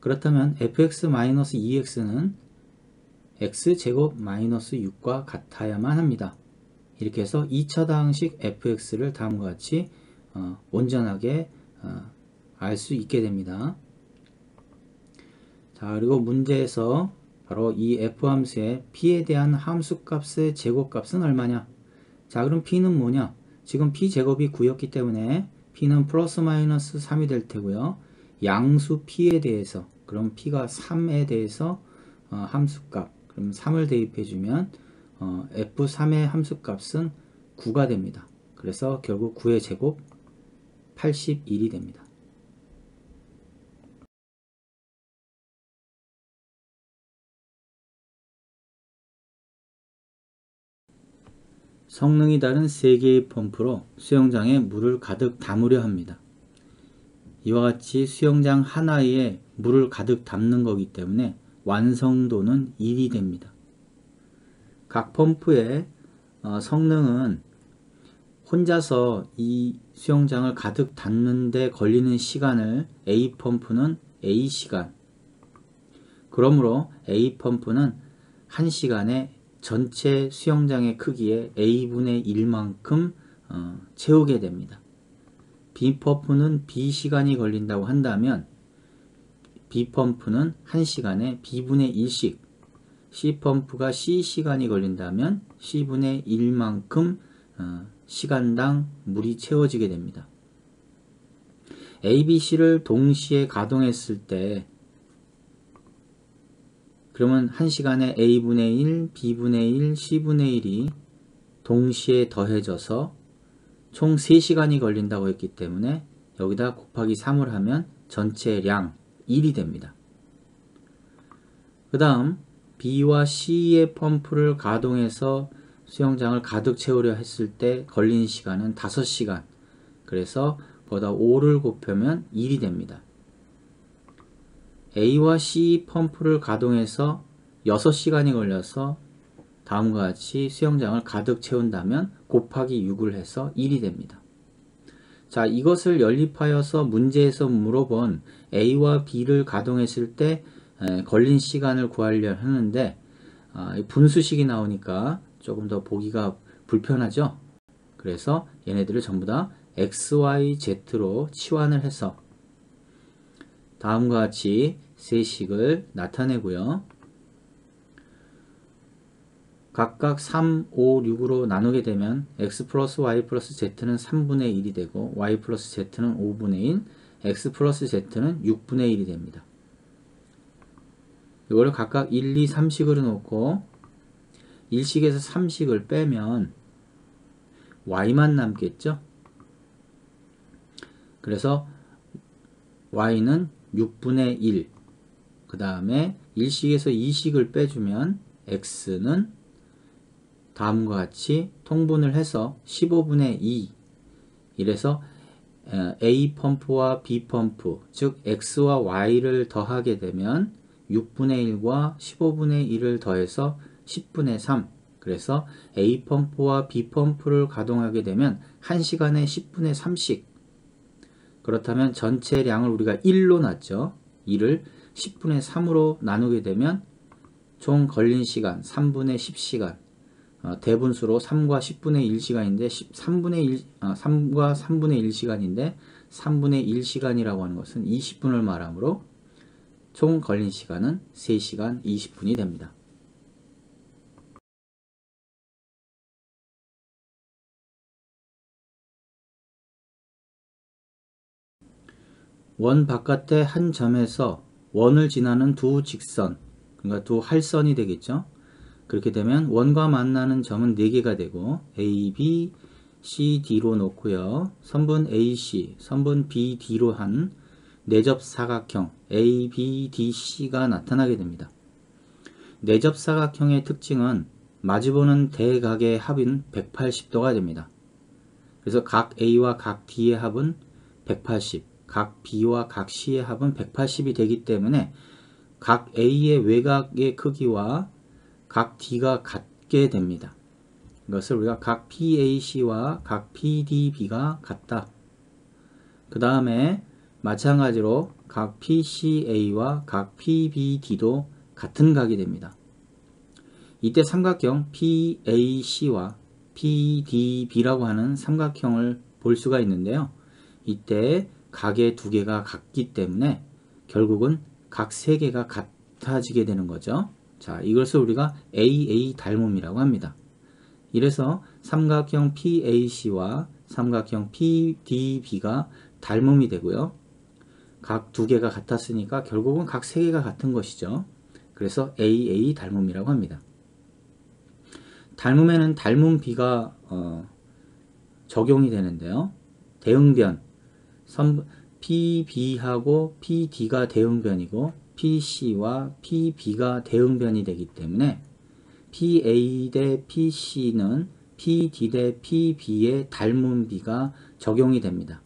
그렇다면 fx-2x는 x제곱 마이너스 6과 같아야만 합니다. 이렇게 해서 2차당식 fx를 다음과 같이 온전하게 알 수 있게 됩니다. 자, 그리고 문제에서 바로 이 f함수의 p에 대한 함수값의 제곱값은 얼마냐? 자, 그럼 p는 뭐냐? 지금 p제곱이 9였기 때문에 p는 플러스 마이너스 3이 될 테고요. 양수 p에 대해서, 그럼 p가 3에 대해서 함수값, 그럼 3을 대입해주면 f3의 함수값은 9가 됩니다. 그래서 결국 9의 제곱 81이 됩니다. 성능이 다른 3개의 펌프로 수영장에 물을 가득 담으려 합니다. 이와 같이 수영장 하나에 물을 가득 담는 거기 때문에 완성도는 1이 됩니다. 각 펌프의 성능은 혼자서 이 수영장을 가득 담는 데 걸리는 시간을 A펌프는 A시간, 그러므로 A펌프는 1시간에 전체 수영장의 크기의 A분의 1만큼 채우게 됩니다. B펌프는 B시간이 걸린다고 한다면 B펌프는 1시간에 B분의 1씩, C펌프가 C시간이 걸린다면 C분의 1만큼 시간당 물이 채워지게 됩니다. A, B, C를 동시에 가동했을 때, 그러면 1시간에 A분의 1, B분의 1, C분의 1이 동시에 더해져서 총 3시간이 걸린다고 했기 때문에 여기다 곱하기 3을 하면 전체량 1이 됩니다. 그 다음 B와 C의 펌프를 가동해서 수영장을 가득 채우려 했을 때 걸린 시간은 5시간, 그래서 거기다 5를 곱하면 1이 됩니다. A와 C 펌프를 가동해서 6시간이 걸려서 다음과 같이 수영장을 가득 채운다면 곱하기 6을 해서 1이 됩니다. 자, 이것을 연립하여서 문제에서 물어본 A와 B를 가동했을 때 걸린 시간을 구하려 하는데 분수식이 나오니까 조금 더 보기가 불편하죠. 그래서 얘네들을 전부 다 XYZ로 치환을 해서 다음과 같이 세 식을 나타내고요. 각각 3, 5, 6으로 나누게 되면 x 플러스 y 플러스 z는 3분의 1이 되고 y 플러스 z는 5분의 1, x 플러스 z는 6분의 1이 됩니다. 이거를 각각 1, 2, 3식으로 놓고 1식에서 3식을 빼면 y만 남겠죠. 그래서 y는 6분의 1, 그 다음에 1식에서 2식을 빼주면 x는 다음과 같이 통분을 해서 15분의 2, 이래서 A 펌프와 B 펌프, 즉 x와 y를 더하게 되면 6분의 1과 15분의 1을 더해서 10분의 3, 그래서 A 펌프와 B 펌프를 가동하게 되면 1시간에 10분의 3씩, 그렇다면 전체량을 우리가 1로 놨죠. 2를 10분의 3으로 나누게 되면 총 걸린 시간 3분의 10시간, 대분수로 3과 10분의 1시간인데 3과 3분의 1시간인데 3분의 1시간이라고 하는 것은 20분을 말하므로 총 걸린 시간은 3시간 20분이 됩니다. 원 바깥의 한 점에서 원을 지나는 두 직선, 그러니까 두 할선이 되겠죠. 그렇게 되면 원과 만나는 점은 4개가 되고 A, B, C, D로 놓고요. 선분 AC, 선분 BD로 한 내접 사각형 ABDC가 나타나게 됩니다. 내접 사각형의 특징은 마주보는 대각의 합인 180도가 됩니다. 그래서 각 A와 각 D의 합은 180, 각 B와 각 C의 합은 180이 되기 때문에 각 A의 외곽의 크기와 각 D가 같게 됩니다. 이것을 우리가 각 PAC와 각 PDB가 같다. 그 다음에 마찬가지로 각 PCA와 각 PBD도 같은 각이 됩니다. 이때 삼각형 PAC와 PDB라고 하는 삼각형을 볼 수가 있는데요. 이때 각의 2개가 같기 때문에 결국은 각 3개가 같아지게 되는 거죠. 자, 이것을 우리가 AA 닮음이라고 합니다. 이래서 삼각형 PAC와 삼각형 PDB가 닮음이 되고요. 각 2개가 같았으니까 결국은 각 3개가 같은 것이죠. 그래서 AA 닮음이라고 합니다. 닮음에는 닮음 B가 적용이 되는데요. 대응변, PB하고 PD가 대응변이고 PC와 PB가 대응변이 되기 때문에 PA 대 PC는 PD 대 PB의 닮음 B가 적용이 됩니다.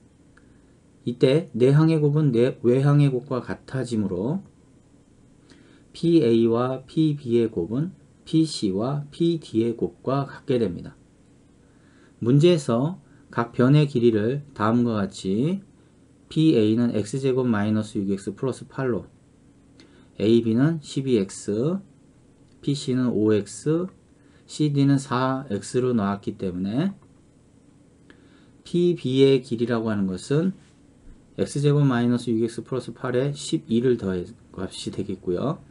이때 내항의 곱은 외항의 곱과 같아지므로 PA와 PB의 곱은 PC와 PD의 곱과 같게 됩니다. 문제에서 각 변의 길이를 다음과 같이 PA는 x제곱 마이너스 6x 플러스 8로, AB는 12x, PC는 5x, CD는 4x로 나왔기 때문에 PB의 길이라고 하는 것은 x제곱 마이너스 6x 플러스 8에 12를 더해 값이 되겠고요.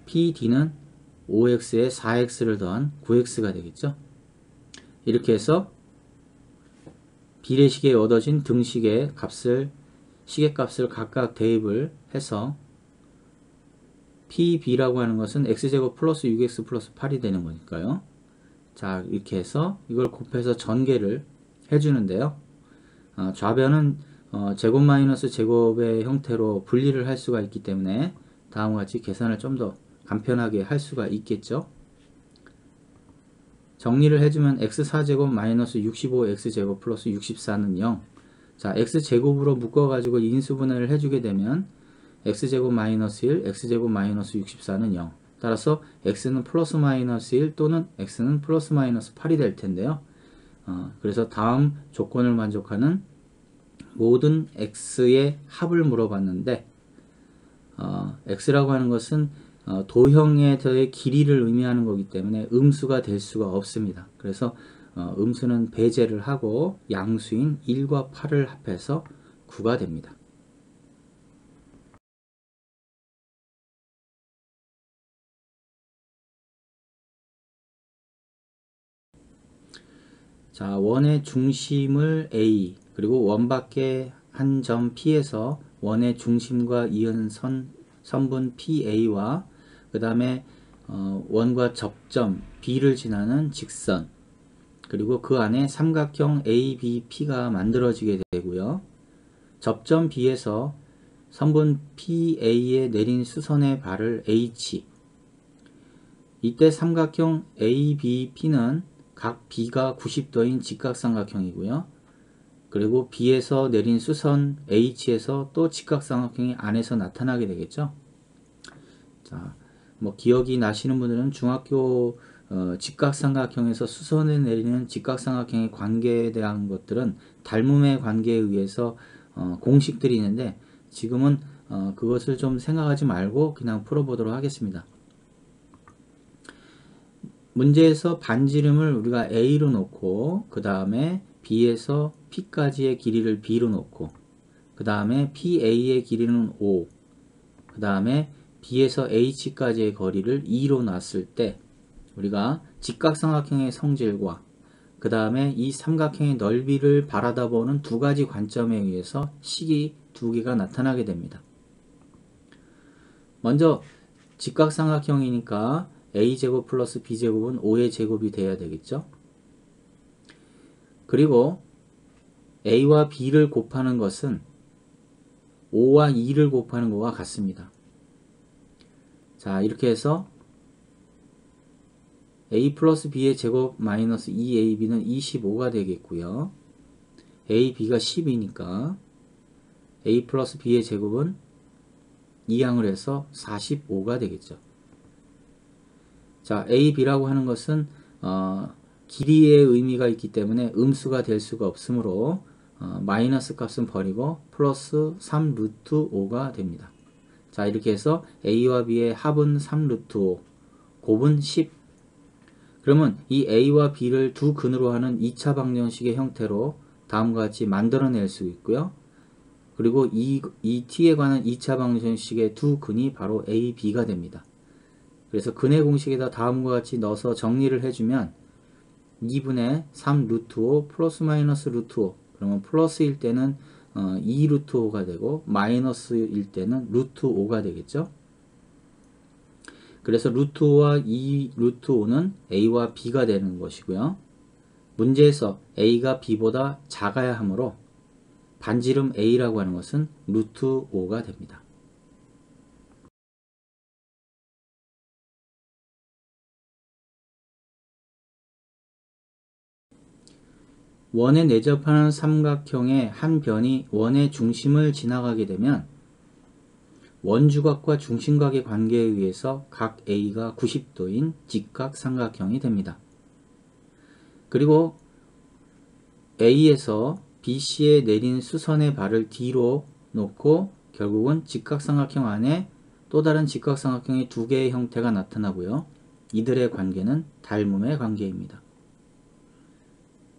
PD는 5x에 4x를 더한 9x가 되겠죠. 이렇게 해서 비례식에 얻어진 등식의 시계값을 각각 대입을 해서 PB라고 하는 것은 x제곱 플러스 6x 플러스 8이 되는 거니까요. 자, 이렇게 해서 이걸 곱해서 전개를 해주는데요. 좌변은 제곱 마이너스 제곱의 형태로 분리를 할 수가 있기 때문에 다음과 같이 계산을 좀 더 간편하게 할 수가 있겠죠. 정리를 해주면 x4제곱 마이너스 65x제곱 플러스 64는 0. 자, x제곱으로 묶어가지고 인수분해를 해주게 되면 x제곱 마이너스 1, x제곱 마이너스 64는 0. 따라서 x는 플러스 마이너스 1 또는 x는 플러스 마이너스 8이 될 텐데요. 그래서 다음 조건을 만족하는 모든 x의 합을 물어봤는데 x라고 하는 것은 도형의 길이를 의미하는 거기 때문에 음수가 될 수가 없습니다. 그래서 음수는 배제를 하고 양수인 1과 8을 합해서 9가 됩니다. 자, 원의 중심을 A, 그리고 원 밖의 한 점 P에서 원의 중심과 이은 선분 PA와 그 다음에 원과 접점 B를 지나는 직선, 그리고 그 안에 삼각형 ABP가 만들어지게 되고요. 접점 B에서 선분 PA에 내린 수선의 발을 H. 이때 삼각형 ABP는 각 B가 90도인 직각삼각형이고요. 그리고 B에서 내린 수선 H에서 또 직각삼각형이 안에서 나타나게 되겠죠. 자, 뭐 기억이 나시는 분들은 중학교 직각삼각형에서 수선에 내리는 직각삼각형의 관계에 대한 것들은 닮음의 관계에 의해서 공식들이 있는데 지금은 그것을 좀 생각하지 말고 그냥 풀어보도록 하겠습니다. 문제에서 반지름을 우리가 A로 놓고 그 다음에 B에서 P까지의 길이를 B로 놓고 그 다음에 PA의 길이는 5, 그 다음에 B에서 H까지의 거리를 2로 놨을 때 우리가 직각삼각형의 성질과 그 다음에 이 삼각형의 넓이를 바라다 보는 두 가지 관점에 의해서 식이 두 개가 나타나게 됩니다. 먼저 직각삼각형이니까 a제곱 플러스 b제곱은 5의 제곱이 돼야 되겠죠. 그리고 a와 b를 곱하는 것은 5와 2를 곱하는 것과 같습니다. 자, 이렇게 해서 a 플러스 b의 제곱 마이너스 2ab는 25가 되겠고요. ab가 10이니까 a 플러스 b의 제곱은 2항을 해서 45가 되겠죠. 자, a, b라고 하는 것은 길이의 의미가 있기 때문에 음수가 될 수가 없으므로 마이너스 값은 버리고 플러스 3 루트 5가 됩니다. 자, 이렇게 해서 a와 b의 합은 3 루트 5, 곱은 10. 그러면 이 a와 b를 두 근으로 하는 2차 방정식의 형태로 다음과 같이 만들어낼 수 있고요. 그리고 이 t에 관한 2차 방정식의 두 근이 바로 a, b가 됩니다. 그래서 근의 공식에다 다음과 같이 넣어서 정리를 해주면 2분의 3 루트 5 플러스 마이너스 루트 5, 그러면 플러스일 때는 2 루트 5가 되고 마이너스일 때는 루트 5가 되겠죠. 그래서 루트 5와 2 루트 5는 a와 b가 되는 것이고요. 문제에서 a가 b보다 작아야 하므로 반지름 a라고 하는 것은 루트 5가 됩니다. 원에 내접하는 삼각형의 한 변이 원의 중심을 지나가게 되면 원주각과 중심각의 관계에 의해서 각 A가 90도인 직각삼각형이 됩니다. 그리고 A에서 BC에 내린 수선의 발을 D로 놓고 결국은 직각삼각형 안에 또 다른 직각삼각형의 두 개의 형태가 나타나고요. 이들의 관계는 닮음의 관계입니다.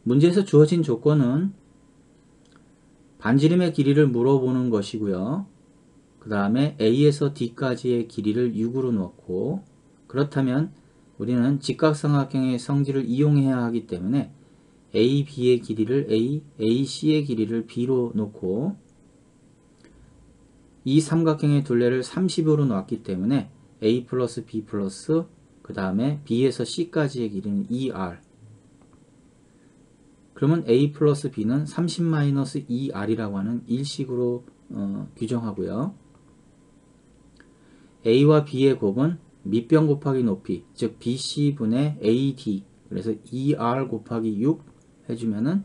문제에서 주어진 조건은 반지름의 길이를 물어보는 것이고요. 그 다음에 A에서 D까지의 길이를 6으로 놓고, 그렇다면 우리는 직각삼각형의 성질을 이용해야 하기 때문에 A, B의 길이를 A, AC의 길이를 B로 놓고 이 삼각형의 둘레를 30으로 놨기 때문에 A 플러스 B 플러스 그 다음에 B에서 C까지의 길이는 2R. 그러면 A 플러스 B는 30-2R이라고 하는 일식으로 규정하고요. A와 B의 곱은 밑변 곱하기 높이, 즉 BC분의 AD, 그래서 2R 곱하기 6 해주면은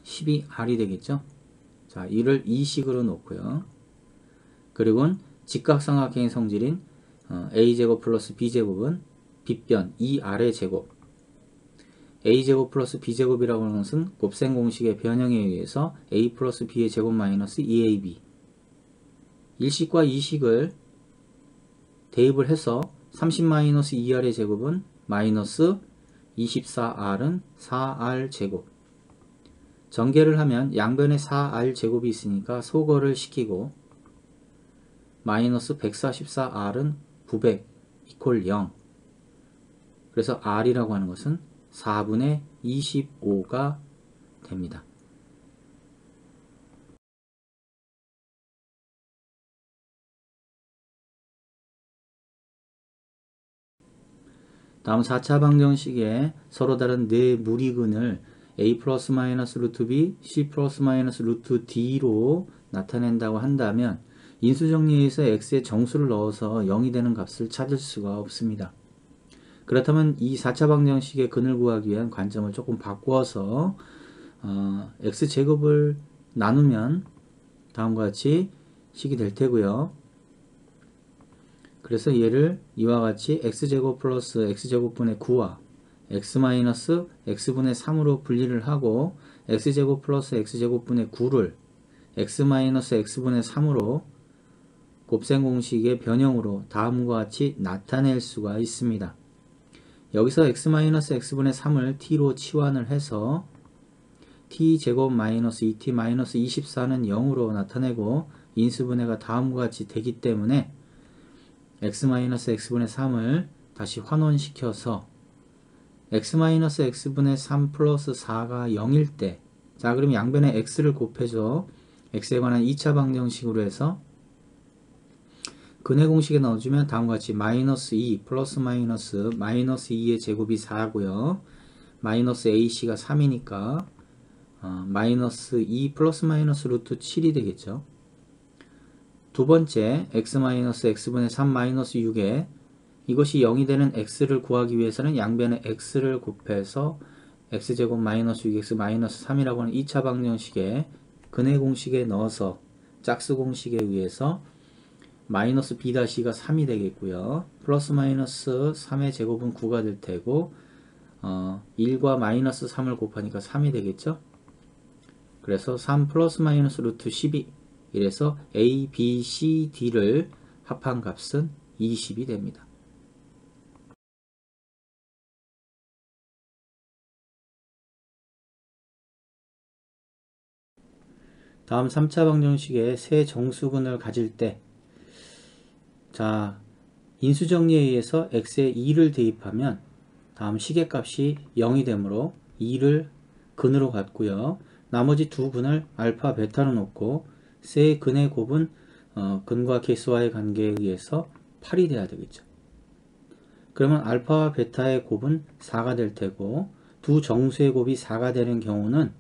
12R이 되겠죠. 자, 이를 이식으로 놓고요. 그리고 직각삼각형의 성질인 A제곱 플러스 B제곱은 빗변 2R의 제곱, A제곱 플러스 B제곱이라고 하는 것은 곱셈 공식의 변형에 의해서 A 플러스 B의 제곱 마이너스 2AB, 일식과 이식을 대입을 해서 30-2R의 제곱은 마이너스 24R은 4R 제곱. 전개를 하면 양변에 4R 제곱이 있으니까 소거를 시키고 마이너스 144R은 900 이퀄 0. 그래서 R이라고 하는 것은 4분의 25가 됩니다. 다음 4차 방정식에 서로 다른 네 무리근을 a 플러스 마이너스 루트 b, c 플러스 마이너스 루트 d로 나타낸다고 한다면 인수정리에서 x에 정수를 넣어서 0이 되는 값을 찾을 수가 없습니다. 그렇다면 이 4차 방정식의 근을 구하기 위한 관점을 조금 바꾸어서 x제곱을 나누면 다음과 같이 식이 될 테고요. 그래서 얘를 이와 같이 x제곱 플러스 x제곱분의 9와 x 마이너스 x분의 3으로 분리를 하고 x제곱 플러스 x제곱분의 9를 x 마이너스 x분의 3으로 곱셈 공식의 변형으로 다음과 같이 나타낼 수가 있습니다. 여기서 x 마이너스 x분의 3을 t로 치환을 해서 t제곱 마이너스 2t 마이너스 24는 0으로 나타내고 인수분해가 다음과 같이 되기 때문에 x 마이너스 x분의 3을 다시 환원시켜서 x 마이너스 x분의 3 플러스 4가 0일 때, 자 그럼 양변에 x를 곱해줘. x에 관한 2차 방정식으로 해서 근해 공식에 넣어주면 다음과 같이 마이너스 2 플러스 마이너스 2의 제곱이 4고요. 마이너스 ac가 3이니까 마이너스 2 플러스 마이너스 루트 7이 되겠죠. 두 번째 x 마이너스 x분의 3 마이너스 6에 이것이 0이 되는 x를 구하기 위해서는 양변에 x를 곱해서 x제곱 마이너스 6x 마이너스 3이라고 하는 2차 방정식에 근해 공식에 넣어서 짝수 공식에 의해서 마이너스 b'가 3이 되겠고요. 플러스 마이너스 3의 제곱은 9가 될 테고 1과 마이너스 3을 곱하니까 3이 되겠죠. 그래서 3 플러스 마이너스 루트 12 이래서 a, b, c, d를 합한 값은 20이 됩니다. 다음 3차 방정식의 세 정수근을 가질 때, 자 인수정리에 의해서 x에 2를 대입하면 다음 시계값이 0이 되므로 2를 근으로 갖고요. 나머지 두 근을 알파, 베타로 놓고 세 근의 곱은 근과 계수와의 관계에 의해서 8이 돼야 되겠죠. 그러면 알파와 베타의 곱은 4가 될 테고 두 정수의 곱이 4가 되는 경우는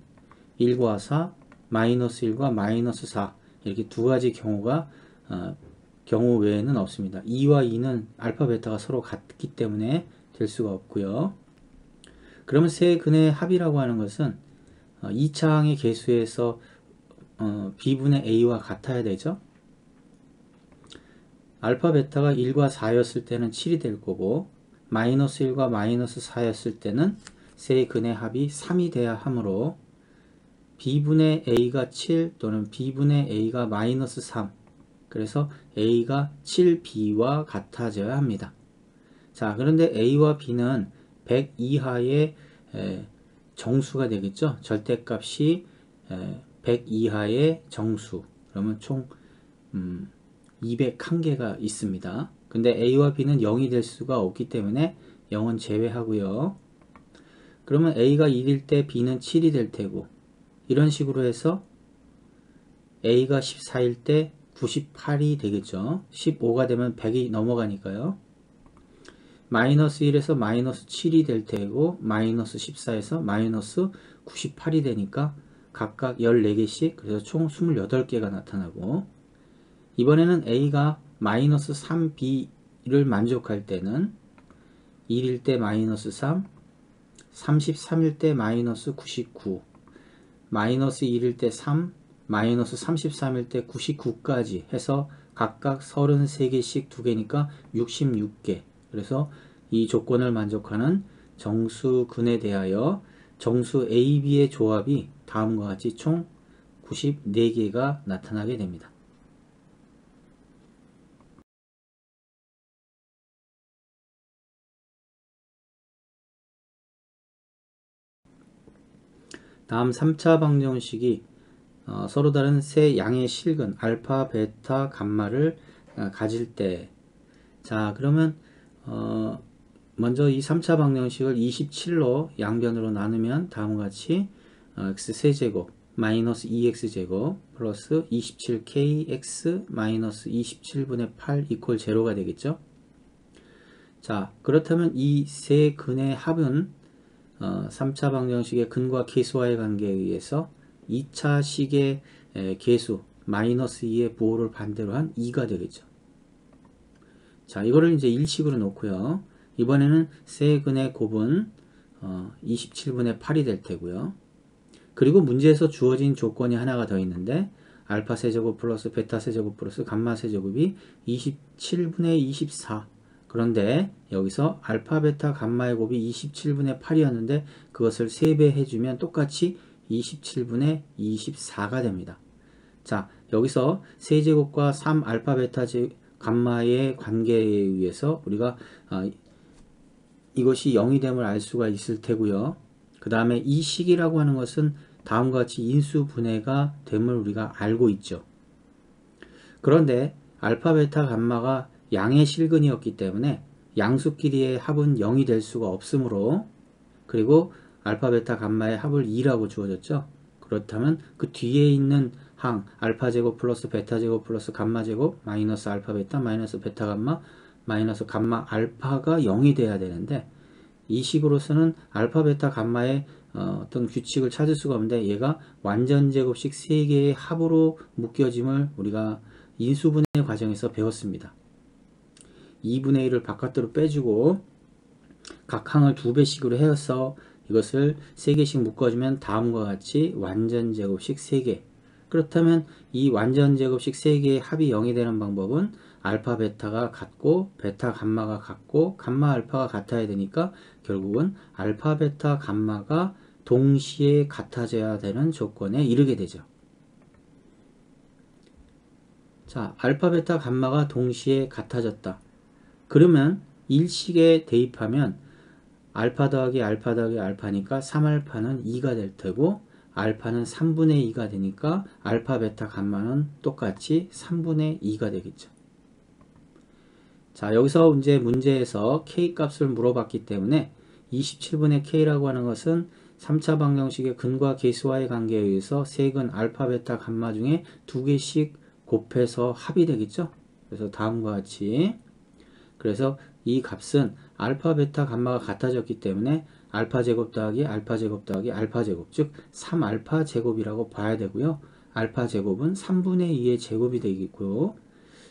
1과 4, 마이너스 1과 마이너스 4 이렇게 두 가지 경우 외에는 없습니다. 2와 2는 알파, 베타가 서로 같기 때문에 될 수가 없고요. 그러면 세 근의 합이라고 하는 것은 2차항의 계수에서 b분의 a와 같아야 되죠. 알파, 베타가 1과 4였을 때는 7이 될 거고 마이너스 1과 마이너스 4였을 때는 세 근의 합이 3이 돼야 하므로 b분의 a가 7 또는 b분의 a가 마이너스 3 그래서 a가 7b와 같아져야 합니다. 자 그런데 a와 b는 100 이하의 정수가 되겠죠. 절대값이 100 이하의 정수 그러면 총 201개가 있습니다. 근데 a와 b는 0이 될 수가 없기 때문에 0은 제외하고요. 그러면 a가 1일 때 b는 7이 될 테고 이런 식으로 해서 a가 14일 때 98이 되겠죠. 15가 되면 100이 넘어가니까요. 마이너스 1에서 마이너스 7이 될 테고 마이너스 14에서 마이너스 98이 되니까 각각 14개씩 그래서 총 28개가 나타나고 이번에는 a가 마이너스 3b를 만족할 때는 1일 때 마이너스 3, 33일 때 마이너스 99, 마이너스 1일 때 3, 마이너스 33일 때 99까지 해서 각각 33개씩 2개니까 66개. 그래서 이 조건을 만족하는 정수근에 대하여 정수 A, B의 조합이 다음과 같이 총 94개가 나타나게 됩니다. 다음 3차 방정식이 서로 다른 세 양의 실근 알파, 베타, 감마를 가질 때, 자 그러면 먼저 이 3차 방정식을 27로 양변으로 나누면 다음과 같이 x 세제곱 마이너스 2x제곱 플러스 27kx 마이너스 27분의 8 이퀄 제로가 되겠죠. 자 그렇다면 이 세 근의 합은 3차 방정식의 근과 계수와의 관계에 의해서 2차 식의 계수 마이너스 2의 부호를 반대로 한 2가 되겠죠. 자, 이거를 이제 일식으로 놓고요. 이번에는 세근의 곱은 27분의 8이 될 테고요. 그리고 문제에서 주어진 조건이 하나가 더 있는데 알파 세제곱 플러스 베타 세제곱 플러스 감마 세제곱이 27분의 24. 그런데 여기서 알파 베타 감마의 곱이 27분의 8이었는데 그것을 3배 해주면 똑같이 27분의 24가 됩니다. 자, 여기서 세제곱과 3 알파 베타 감마의 관계에 의해서 우리가 이것이 0이 됨을 알 수가 있을 테고요. 그 다음에 이 식이라고 하는 것은 다음과 같이 인수분해가 됨을 우리가 알고 있죠. 그런데 알파 베타 감마가 양의 실근이었기 때문에 양수끼리의 합은 0이 될 수가 없으므로, 그리고 알파 베타 감마의 합을 2라고 주어졌죠. 그렇다면 그 뒤에 있는 항 알파 제곱 플러스 베타 제곱 플러스 감마 제곱 마이너스 알파 베타 마이너스 베타 감마 마이너스 감마 알파가 0이 돼야 되는데, 이 식으로서는 알파 베타 감마의 어떤 규칙을 찾을 수가 없는데 얘가 완전 제곱식 3개의 합으로 묶여짐을 우리가 인수분해 과정에서 배웠습니다. 2분의 1을 바깥으로 빼주고 각 항을 2배씩으로 해서 이것을 3개씩 묶어주면 다음과 같이 완전 제곱식 3개. 그렇다면 이 완전 제곱식 3개의 합이 0이 되는 방법은 알파 베타가 같고 베타 감마가 같고 감마 알파가 같아야 되니까 결국은 알파 베타 감마가 동시에 같아져야 되는 조건에 이르게 되죠. 자, 알파 베타 감마가 동시에 같아졌다. 그러면 일식에 대입하면 알파 더하기 알파 더하기 알파니까 3알파는 2가 될 테고 알파는 3분의 2가 되니까 알파 베타 감마는 똑같이 3분의 2가 되겠죠. 자, 여기서 이제 문제에서 k 값을 물어봤기 때문에 27분의 k라고 하는 것은 3차 방정식의 근과 계수와의 관계에 의해서 세근 알파 베타 감마 중에 2개씩 곱해서 합이 되겠죠. 그래서 다음과 같이, 그래서 이 값은 알파 베타 감마가 같아졌기 때문에 알파 제곱 더하기 알파 제곱 더하기 알파 제곱, 즉 3알파 제곱이라고 봐야 되고요. 알파 제곱은 3분의 2의 제곱이 되겠고요.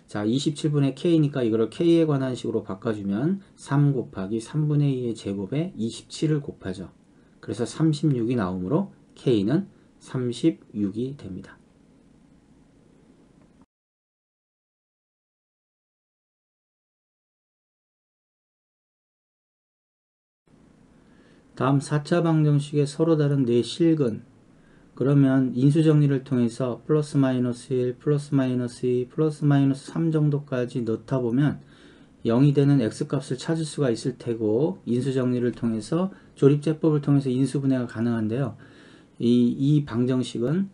자, 27분의 k니까 이거를 k에 관한 식으로 바꿔주면 3 곱하기 3분의 2의 제곱에 27을 곱하죠. 그래서 36이 나오므로 k는 36이 됩니다. 다음 4차 방정식의 서로 다른 네 실근. 그러면 인수정리를 통해서 플러스 마이너스 1, 플러스 마이너스 2, 플러스 마이너스 3 정도까지 넣다 보면 0이 되는 x값을 찾을 수가 있을 테고, 인수정리를 통해서 조립제법을 통해서 인수분해가 가능한데요. 이 방정식은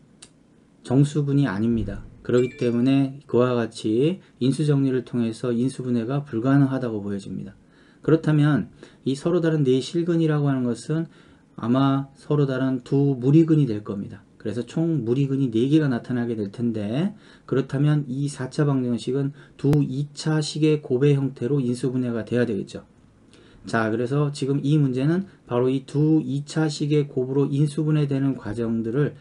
정수분이 아닙니다. 그렇기 때문에 그와 같이 인수정리를 통해서 인수분해가 불가능하다고 보여집니다. 그렇다면 이 서로 다른 네 실근이라고 하는 것은 아마 서로 다른 두 무리근이 될 겁니다. 그래서 총 무리근이 4개가 나타나게 될 텐데, 그렇다면 이 4차 방정식은 두 2차식의 곱의 형태로 인수분해가 돼야 되겠죠. 자, 그래서 지금 이 문제는 바로 이 두 2차식의 곱으로 인수분해되는 과정들을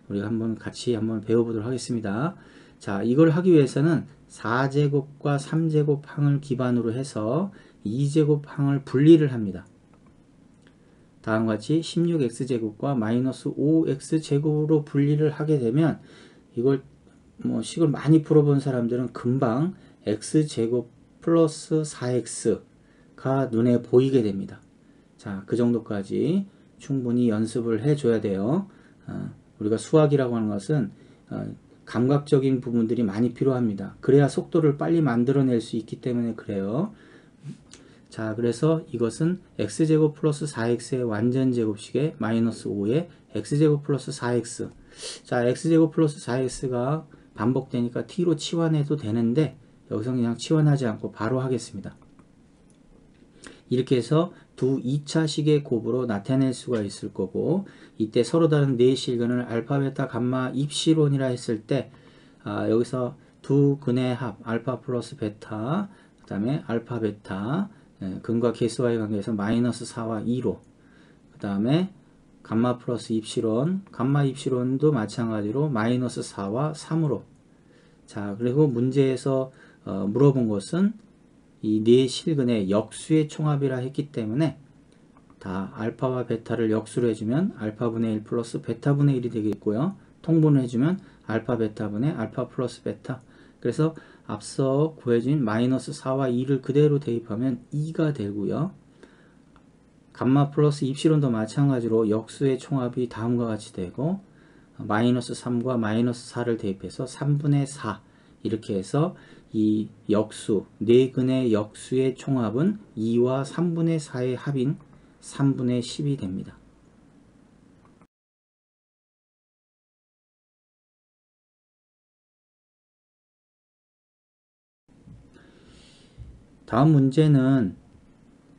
우리가 같이 배워보도록 하겠습니다. 자, 이걸 하기 위해서는 4제곱과 3제곱 항을 기반으로 해서 2제곱 항을 분리를 합니다. 다음과 같이 16x제곱과 마이너스 5x제곱으로 분리를 하게 되면, 이걸 식을 많이 풀어본 사람들은 금방 x제곱 플러스 4x가 눈에 보이게 됩니다. 자, 그 정도까지 충분히 연습을 해줘야 돼요. 우리가 수학이라고 하는 것은 감각적인 부분들이 많이 필요합니다. 그래야 속도를 빨리 만들어낼 수 있기 때문에 그래요. 자, 그래서 이것은 x제곱 플러스 4x의 완전제곱식에 마이너스 5에 x제곱 플러스 4x. 자, x제곱 플러스 4x가 반복되니까 t로 치환해도 되는데 여기서 그냥 치환하지 않고 바로 하겠습니다. 이렇게 해서 두 2차식의 곱으로 나타낼 수가 있을 거고, 이때 서로 다른 네 실근을 알파 베타 감마 입시론이라 했을 때 여기서 두 근의 합 알파 플러스 베타, 그 다음에 알파 베타 근과 계수와의 관계에서 마이너스 4와 2로, 그 다음에 감마 플러스 입실온, 감마 입실온도 마찬가지로 마이너스 4와 3으로. 자, 그리고 문제에서 물어본 것은 이 네 실근의 역수의 총합이라 했기 때문에 다 알파와 베타를 역수로 해주면 알파분의 1 플러스 베타분의 1이 되겠고요. 통분을 해주면 알파 베타분의 알파 플러스 베타. 그래서 앞서 구해진 마이너스 4와 2를 그대로 대입하면 2가 되고요. 감마 플러스 입실온도 마찬가지로 역수의 총합이 다음과 같이 되고 마이너스 3과 마이너스 4를 대입해서 3분의 4 이렇게 해서 이 역수, 네 근의 역수의 총합은 2와 3분의 4의 합인 3분의 10이 됩니다. 다음 문제는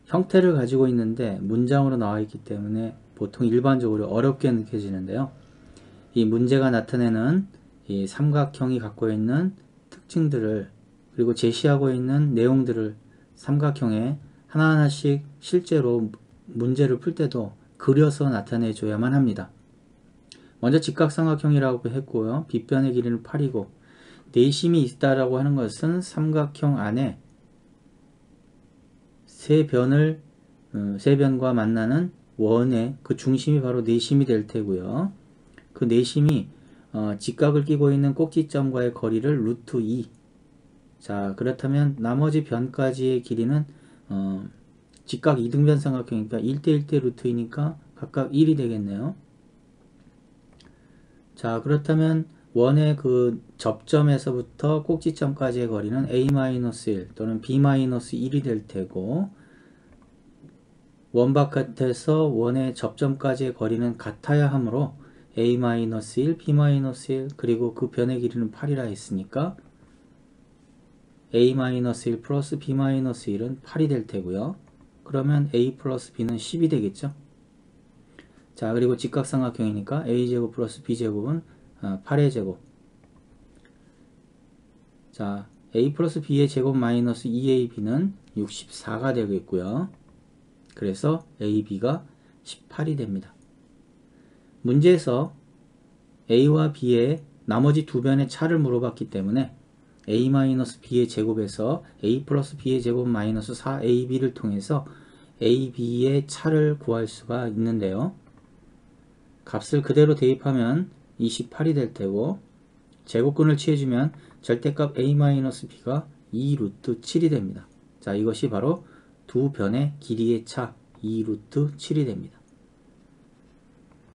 형태를 가지고 있는데 문장으로 나와 있기 때문에 보통 일반적으로 어렵게 느껴지는데요. 이 문제가 나타내는 이 삼각형이 갖고 있는 특징들을 그리고 제시하고 있는 내용들을 삼각형에 하나하나씩 실제로 문제를 풀 때도 그려서 나타내 줘야만 합니다. 먼저 직각삼각형이라고 했고요. 빗변의 길이는 8이고 내심이 있다라고 하는 것은 삼각형 안에 세 변과 만나는 원의 그 중심이 바로 내심이 될 테고요. 그 내심이 직각을 끼고 있는 꼭지점과의 거리를 루트 2. 자, 그렇다면 나머지 변까지의 길이는 직각 이등변 삼각형이니까 1대1대 루트 2니까 각각 1이 되겠네요. 자, 그렇다면 원의 그 접점에서부터 꼭지점까지의 거리는 a-1 또는 b-1이 될 테고 원 바깥에서 원의 접점까지의 거리는 같아야 하므로 a-1, b-1 그리고 그 변의 길이는 8이라 했으니까 a-1 플러스 b-1은 8이 될 테고요. 그러면 a 플러스 b는 10이 되겠죠. 자, 그리고 직각삼각형이니까 a제곱 플러스 b제곱은 8의 제곱. 자, a 플러스 b의 제곱 마이너스 2ab는 64가 되겠고요. 그래서 ab가 18이 됩니다. 문제에서 a와 b의 나머지 두 변의 차를 물어봤기 때문에 a-b의 제곱에서 a 플러스 b의 제곱 마이너스 4ab를 통해서 ab의 차를 구할 수가 있는데요. 값을 그대로 대입하면 28이 될 테고 제곱근을 취해주면 절대값 a-b가 2 루트 7이 됩니다. 자, 이것이 바로 두 변의 길이의 차 2 루트 7이 됩니다.